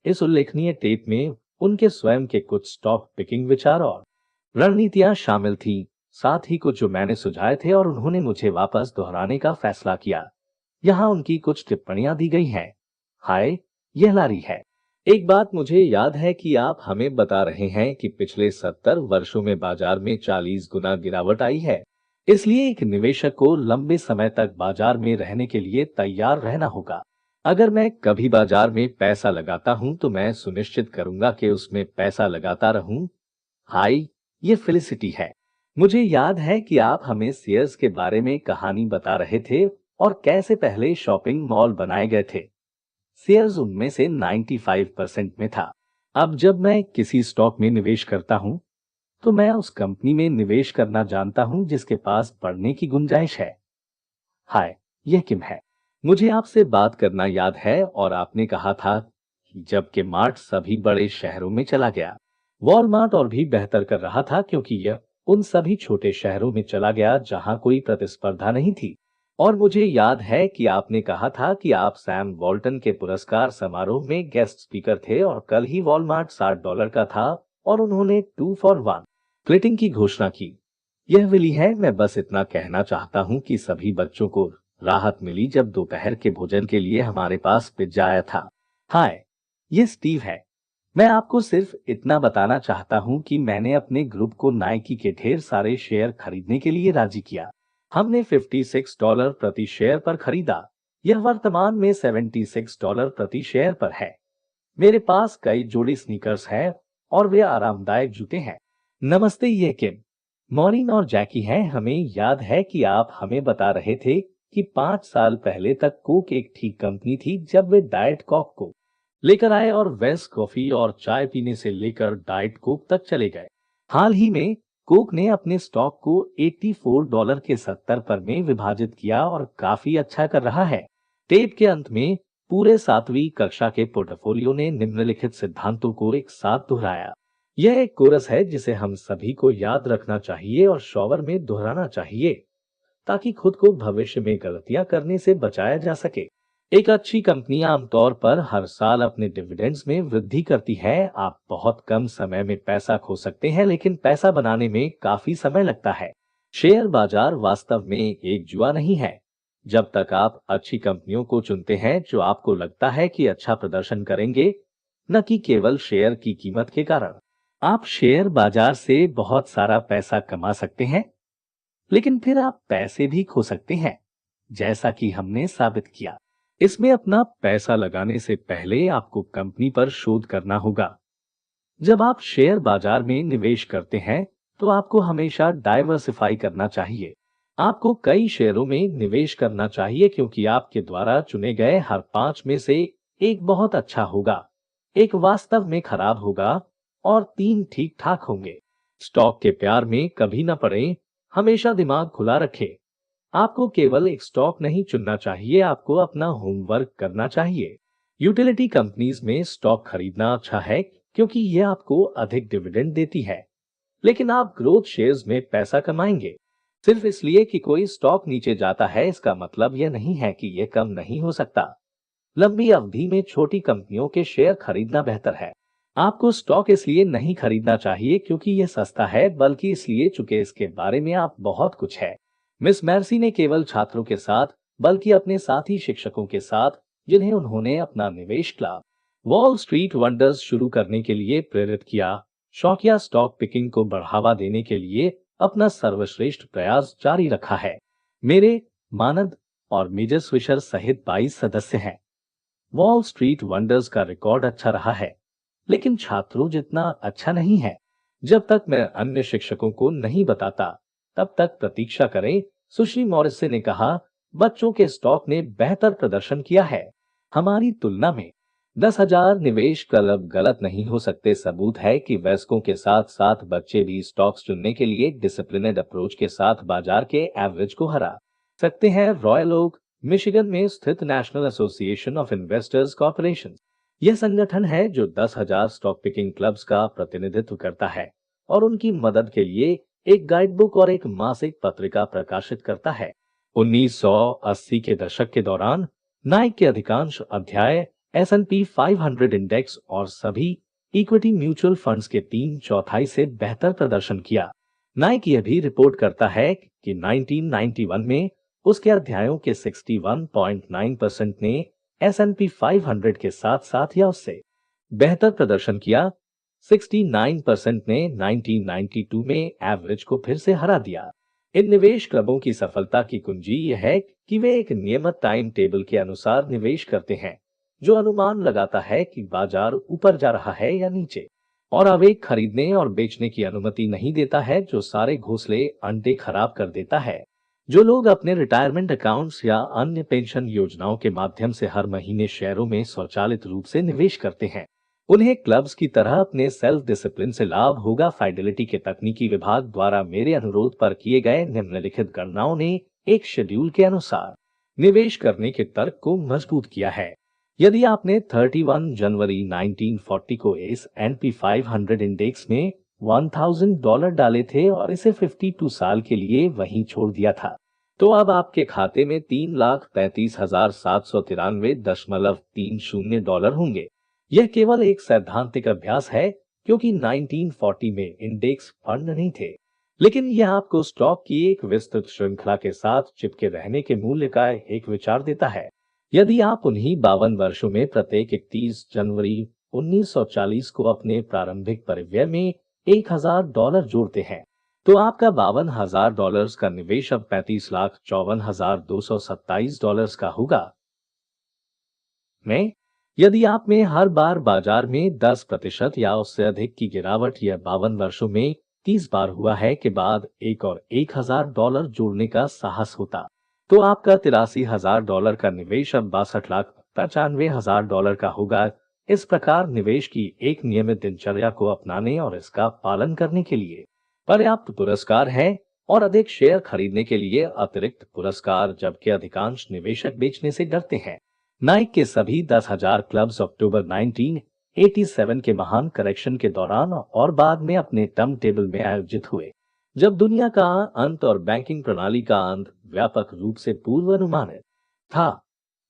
इस उल्लेखनीय टेप में उनके स्वयं के कुछ स्टॉक पिकिंग विचार और रणनीतियां शामिल थी, साथ ही कुछ जो मैंने सुझाए थे और उन्होंने मुझे वापस दोहराने का फैसला किया। यहाँ उनकी कुछ टिप्पणियां दी गई हैं। हाय, यह लारी है। एक बात मुझे याद है कि आप हमें बता रहे हैं कि पिछले 70 वर्षों में बाजार में 40 गुना गिरावट आई है। इसलिए एक निवेशक को लंबे समय तक बाजार में रहने के लिए तैयार रहना होगा। अगर मैं कभी बाजार में पैसा लगाता हूं तो मैं सुनिश्चित करूंगा कि उसमें पैसा लगाता रहूं। हाय, ये फेलिसिटी है। मुझे याद है कि आप हमें सीयर्स के बारे में कहानी बता रहे थे और कैसे पहले शॉपिंग मॉल बनाए गए थे। सीयर्स उनमें से 95% में था। अब जब मैं किसी स्टॉक में निवेश करता हूं, तो मैं उस कंपनी में निवेश करना जानता हूं जिसके पास बढ़ने की गुंजाइश है। हाय, यह किम है। मुझे आपसे बात करना याद है और आपने कहा था कि जबकि मार्ट सभी बड़े शहरों में चला गया, वॉलमार्ट और भी बेहतर कर रहा था क्योंकि यह उन सभी छोटे शहरों में चला गया जहां कोई प्रतिस्पर्धा नहीं थी। और मुझे याद है कि आपने कहा था कि आप सैम वॉल्टन के पुरस्कार समारोह में गेस्ट स्पीकर थे और कल ही वॉलमार्ट $60 का था और उन्होंने 2 for 1 क्लिटिंग की घोषणा की। यह विली है। मैं बस इतना कहना चाहता हूं कि सभी बच्चों को राहत मिली जब दोपहर के भोजन के लिए हमारे पास पिज्जा आया था। हाय, ये स्टीव है। मैं आपको सिर्फ इतना बताना चाहता हूं कि मैंने अपने ग्रुप को नाइकी के ढेर सारे शेयर खरीदने के लिए राजी किया। हमने $56 प्रति शेयर पर खरीदा। यह वर्तमान में $76 प्रति शेयर पर है। मेरे पास कई जोड़ी स्नीकर्स हैं और वे आरामदायक जूते हैं। नमस्ते, ये किम, मॉरिन और जैकी हैं। हमें याद है कि आप हमें बता रहे थे कि 5 साल पहले तक कोक एक ठीक कंपनी थी जब वे डाइट कॉक को लेकर आए और वेस्ट कॉफी और चाय पीने से लेकर डाइट कोक तक चले गए। हाल ही में कोक ने अपने स्टॉक को $84 के 70 पर में विभाजित किया और काफी अच्छा कर रहा है। टेप के अंत में पूरे 7वीं कक्षा के पोर्टफोलियो ने निम्नलिखित सिद्धांतों को एक साथ दोहराया। यह एक कोरस है जिसे हम सभी को याद रखना चाहिए और शॉवर में दोहराना चाहिए ताकि खुद को भविष्य में गलतियां करने से बचाया जा सके। एक अच्छी कंपनी आमतौर पर हर साल अपने डिविडेंड्स में वृद्धि करती है। आप बहुत कम समय में पैसा खो सकते हैं लेकिन पैसा बनाने में काफी समय लगता है। शेयर बाजार वास्तव में एक जुआ नहीं है। जब तक आप अच्छी कंपनियों को चुनते हैं जो आपको लगता है कि अच्छा प्रदर्शन करेंगे, न कि केवल शेयर की कीमत के कारण, आप शेयर बाजार से बहुत सारा पैसा कमा सकते हैं, लेकिन फिर आप पैसे भी खो सकते हैं, जैसा कि हमने साबित किया। इसमें अपना पैसा लगाने से पहले आपको कंपनी पर शोध करना होगा। जब आप शेयर बाजार में निवेश करते हैं, तो आपको हमेशा डाइवर्सिफाई करना चाहिए। आपको कई शेयरों में निवेश करना चाहिए क्योंकि आपके द्वारा चुने गए हर 5 में से एक बहुत अच्छा होगा, एक वास्तव में खराब होगा और 3 ठीक ठाक होंगे। स्टॉक के प्यार में कभी न पड़े। हमेशा दिमाग खुला रखें। आपको केवल एक स्टॉक नहीं चुनना चाहिए, आपको अपना होमवर्क करना चाहिए। यूटिलिटी कंपनीज में स्टॉक खरीदना अच्छा है क्योंकि यह आपको अधिक डिविडेंड देती है, लेकिन आप ग्रोथ शेयर्स में पैसा कमाएंगे। सिर्फ इसलिए कि कोई स्टॉक नीचे जाता है इसका मतलब यह नहीं है कि यह कम नहीं हो सकता। लंबी अवधि में छोटी कंपनियों के शेयर खरीदना बेहतर है। आपको स्टॉक इसलिए नहीं खरीदना चाहिए क्योंकि यह सस्ता है, बल्कि इसलिए चूंकि इसके बारे में आप बहुत कुछ है। मिस मैर्सी ने केवल छात्रों के साथ बल्कि अपने साथी शिक्षकों के साथ, जिन्हें उन्होंने अपना निवेश क्लब वॉल स्ट्रीट वंडर्स शुरू करने के लिए प्रेरित किया, शौकिया स्टॉक पिकिंग को बढ़ावा देने के लिए अपना सर्वश्रेष्ठ प्रयास जारी रखा है। मेरे मानद और मेजर स्विशर सहित 22 सदस्य हैं। वॉल स्ट्रीट वंडर्स का रिकॉर्ड अच्छा रहा है, लेकिन छात्रों जितना अच्छा नहीं है। जब तक मैं अन्य शिक्षकों को नहीं बताता, तब तक प्रतीक्षा करें। सुश्री मॉरिसन ने कहा, बच्चों के स्टॉक ने बेहतर प्रदर्शन किया है। हमारी तुलना में 10,000 निवेश क्लब गलत नहीं हो सकते। सबूत है कि वयस्कों के साथ साथ बच्चे भी स्टॉक्स चुनने के लिए डिसिप्लिनेड अप्रोच के साथ बाजार के एवरेज को हरा सकते हैं। रॉयल ओक, मिशिगन में स्थित national association of investors corporation, यह संगठन है जो 10,000 स्टॉक पिकिंग क्लब्स का प्रतिनिधित्व करता है और उनकी मदद के लिए एक गाइडबुक और एक मासिक पत्रिका प्रकाशित करता है। 1980 के दशक के दौरान नाइक के अधिकांश अध्याय S&P 500 इंडेक्स और सभी इक्विटी म्यूचुअल फंड्स के 3/4 से बेहतर प्रदर्शन किया। नाइक यह भी रिपोर्ट करता है कि 1991 में उसके अध्यायों के 61.9% ने S&P 500 के साथ साथ या उससे बेहतर प्रदर्शन किया। 69% ने 1992 में एवरेज को फिर से हरा दिया। इन निवेश क्लबों की सफलता की कुंजी यह है कि वे एक नियमित टाइम टेबल के अनुसार निवेश करते हैं, जो अनुमान लगाता है कि बाजार ऊपर जा रहा है या नीचे, और आवेग खरीदने और बेचने की अनुमति नहीं देता है, जो सारे घोंसले अंडे खराब कर देता है। जो लोग अपने रिटायरमेंट अकाउंट्स या अन्य पेंशन योजनाओं के माध्यम से हर महीने शेयरों में स्वचालित रूप से निवेश करते हैं, उन्हें क्लब्स की तरह अपने सेल्फ डिसिप्लिन से लाभ होगा। फाइडेलिटी के तकनीकी विभाग द्वारा मेरे अनुरोध पर किए गए निम्नलिखित गणनाओं ने एक शेड्यूल के अनुसार निवेश करने के तर्क को मजबूत किया है। यदि आपने 31 जनवरी 1940 को S&P 500 इंडेक्स में $1,000 डाले थे और इसे 52 साल के लिए वहीं छोड़ दिया था, तो अब आपके खाते में $3,33,793.30 होंगे। यह केवल एक सैद्धांतिक अभ्यास है, क्योंकि 1940 में इंडेक्स फंड नहीं थे, लेकिन यह आपको स्टॉक की एक विस्तृत श्रृंखला के साथ चिपके रहने के मूल्य का एक विचार देता है। यदि आप उन्हीं 52 वर्षों में प्रत्येक 31 जनवरी 1940 को अपने प्रारंभिक परिव्यय में $1,000 जोड़ते हैं, तो आपका $52,000 का निवेश अब $35,54,227 का होगा। यदि आप में हर बार बाजार में 10% या उससे अधिक की गिरावट यह 52 वर्षों में 30 बार हुआ है के बाद एक और $1,000 जोड़ने का साहस होता, तो आपका $83,000 का निवेश अब $62,95,000 का होगा। इस प्रकार निवेश की एक नियमित दिनचर्या को अपनाने और इसका पालन करने के लिए पर्याप्त पुरस्कार है, और अधिक शेयर खरीदने के लिए अतिरिक्त पुरस्कार, जबकि अधिकांश निवेशक बेचने से डरते हैं। नाइक के सभी 10,000 क्लब्स अक्टूबर 1987 के महान करेक्शन के दौरान और बाद में अपने टर्म टेबल में आयोजित हुए, जब दुनिया का अंत और बैंकिंग प्रणाली का अंत व्यापक रूप से पूर्वानुमानित था।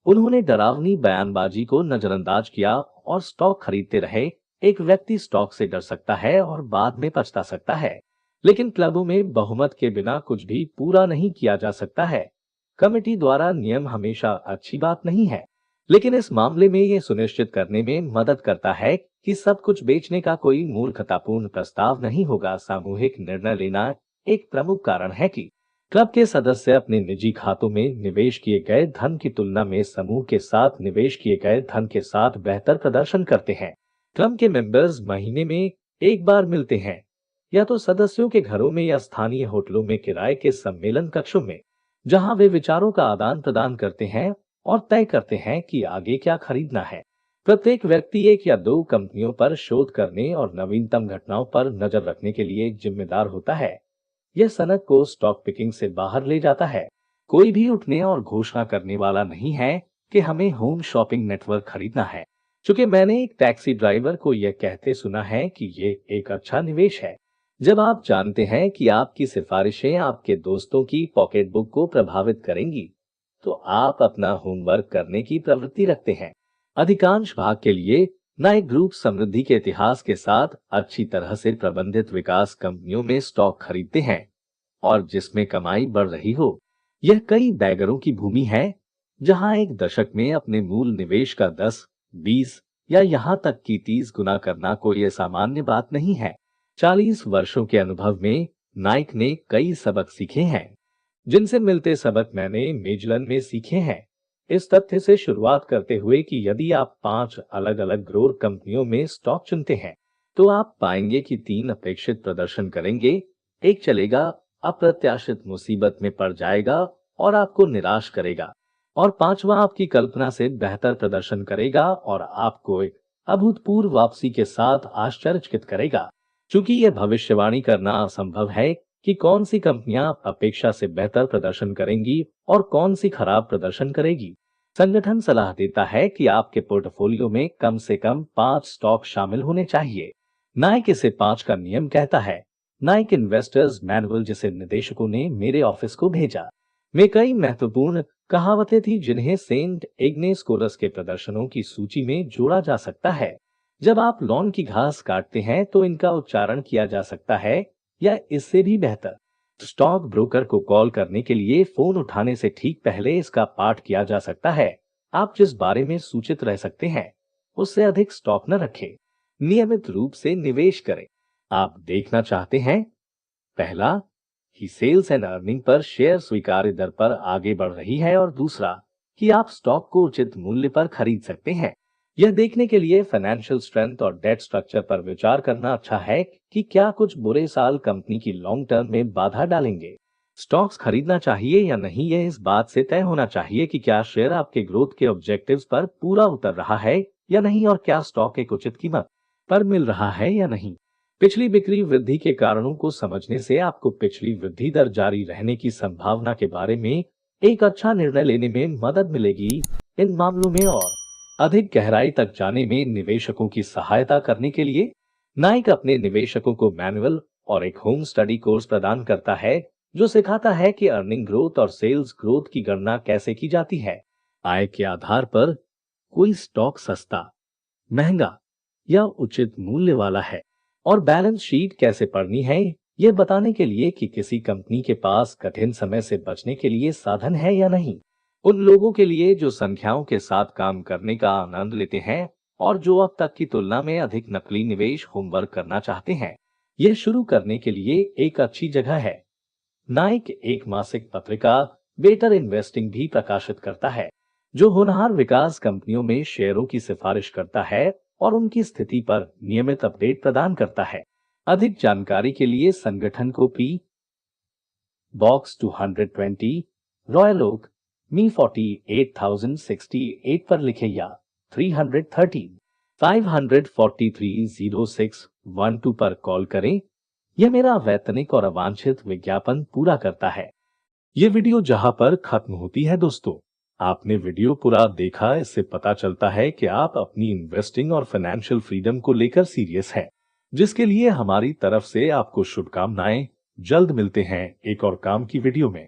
उन्होंने डरावनी बयानबाजी को नजरअंदाज किया और स्टॉक खरीदते रहे। एक व्यक्ति स्टॉक से डर सकता है और बाद में पछता सकता है, लेकिन क्लबों में बहुमत के बिना कुछ भी पूरा नहीं किया जा सकता है। कमेटी द्वारा नियम हमेशा अच्छी बात नहीं है, लेकिन इस मामले में यह सुनिश्चित करने में मदद करता है कि सब कुछ बेचने का कोई मूर्खतापूर्ण प्रस्ताव नहीं होगा। सामूहिक निर्णय लेना एक प्रमुख कारण है कि क्लब के सदस्य अपने निजी खातों में निवेश किए गए धन की तुलना में समूह के साथ निवेश किए गए धन के साथ बेहतर प्रदर्शन करते हैं। क्लब के मेंबर्स महीने में एक बार मिलते हैं, या तो सदस्यों के घरों में या स्थानीय होटलों में किराए के सम्मेलन कक्षों में, जहां वे विचारों का आदान प्रदान करते हैं और तय करते हैं कि आगे क्या खरीदना है। प्रत्येक व्यक्ति एक या दो कंपनियों पर शोध करने और नवीनतम घटनाओं पर नजर रखने के लिए जिम्मेदार होता है। यह सनक को स्टॉक पिकिंग से बाहर ले जाता है। कोई भी उठने और घोषणा करने वाला नहीं है कि हमें होम शॉपिंग नेटवर्क खरीदना है, क्योंकि मैंने एक टैक्सी ड्राइवर को यह कहते सुना है कि ये एक अच्छा निवेश है। जब आप जानते हैं कि आपकी सिफारिशें आपके दोस्तों की पॉकेटबुक को प्रभावित करेंगी, तो आप अपना होमवर्क करने की प्रवृत्ति रखते हैं। अधिकांश भाग के लिए नाइक ग्रुप समृद्धि के इतिहास के साथ अच्छी तरह से प्रबंधित विकास कंपनियों में स्टॉक खरीदते हैं और जिसमें कमाई बढ़ रही हो। यह कई बैगरों की भूमि है, जहां एक दशक में अपने मूल निवेश का 10, 20 या यहां तक कि 30 गुना करना कोई सामान्य बात नहीं है। 40 वर्षों के अनुभव में नाइक ने कई सबक सीखे हैं, जिनसे मिलते सबक मैंने मेजलन में सीखे हैं। इस तथ्य से शुरुआत करते हुए कि यदि आप 5 अलग अलग ग्रोथ कंपनियों में स्टॉक चुनते हैं, तो आप पाएंगे कि 3 अपेक्षित प्रदर्शन करेंगे, एक चलेगा, अप्रत्याशित मुसीबत में पड़ जाएगा और आपको निराश करेगा। और पांचवा, आपकी कल्पना से बेहतर प्रदर्शन करेगा और आपको एक अभूतपूर्व वापसी के साथ आश्चर्यचकित करेगा। चूंकि यह भविष्यवाणी करना असंभव है कि कौन सी कंपनियां अपेक्षा से बेहतर प्रदर्शन करेंगी और कौन सी खराब प्रदर्शन करेगी, संगठन सलाह देता है कि आपके पोर्टफोलियो में कम से कम 5 स्टॉक शामिल होने चाहिए। नाइक इसे 5 का नियम कहता है। नाइक इन्वेस्टर्स मैनुअल, जिसे निदेशकों ने मेरे ऑफिस को भेजा, में कई महत्वपूर्ण कहावतें थी जिन्हें सेंट इग्नेस कोरस के प्रदर्शनों की सूची में जोड़ा जा सकता है। जब आप लॉन की घास काटते हैं तो इनका उच्चारण किया जा सकता है, या इससे भी बेहतर, स्टॉक ब्रोकर को कॉल करने के लिए फोन उठाने से ठीक पहले इसका पाठ किया जा सकता है। आप जिस बारे में सूचित रह सकते हैं उससे अधिक स्टॉक न रखें। नियमित रूप से निवेश करें। आप देखना चाहते हैं, पहला, कि सेल्स एंड अर्निंग पर शेयर स्वीकार्य दर पर आगे बढ़ रही है, और दूसरा, कि आप स्टॉक को उचित मूल्य पर खरीद सकते हैं। यह देखने के लिए फाइनेंशियल स्ट्रेंथ और डेट स्ट्रक्चर पर विचार करना अच्छा है कि क्या कुछ बुरे साल कंपनी की लॉन्ग टर्म में बाधा डालेंगे। स्टॉक्स खरीदना चाहिए या नहीं, यह इस बात से तय होना चाहिए कि क्या शेयर आपके ग्रोथ के ऑब्जेक्टिव्स पर पूरा उतर रहा है या नहीं, और क्या स्टॉक एक उचित कीमत पर मिल रहा है या नहीं। पिछली बिक्री वृद्धि के कारणों को समझने से आपको पिछली वृद्धि दर जारी रहने की संभावना के बारे में एक अच्छा निर्णय लेने में मदद मिलेगी। इन मामलों में और अधिक गहराई तक जाने में निवेशकों की सहायता करने के लिए नाइक अपने निवेशकों को मैनुअल और एक होम स्टडी कोर्स प्रदान करता है जो सिखाता है कि अर्निंग ग्रोथ और सेल्स ग्रोथ की गणना कैसे की जाती है। आय के आधार पर कोई स्टॉक सस्ता, महंगा या उचित मूल्य वाला है, और बैलेंस शीट कैसे पढ़नी है, यह बताने के लिए कि किसी कंपनी के पास कठिन समय से बचने के लिए साधन है या नहीं। उन लोगों के लिए जो संख्याओं के साथ काम करने का आनंद लेते हैं और जो अब तक की तुलना में अधिक नकली निवेश होमवर्क करना चाहते हैं, यह शुरू करने के लिए एक अच्छी जगह है। नाइक एक मासिक पत्रिका बेटर इन्वेस्टिंग भी प्रकाशित करता है, जो होनहार विकास कंपनियों में शेयरों की सिफारिश करता है और उनकी स्थिति पर नियमित अपडेट प्रदान करता है। अधिक जानकारी के लिए संगठन को पी बॉक्स 220, रॉयल ओक, मी 48,068 पर लिखें या 313 543 0612 पर कॉल करें। यह मेरा वैतनिक और अवांछित विज्ञापन पूरा करता है। ये वीडियो जहां पर खत्म होती है दोस्तों, आपने वीडियो पूरा देखा, इससे पता चलता है कि आप अपनी इन्वेस्टिंग और फाइनेंशियल फ्रीडम को लेकर सीरियस हैं, जिसके लिए हमारी तरफ से आपको शुभकामनाएं। जल्द मिलते हैं एक और काम की वीडियो में।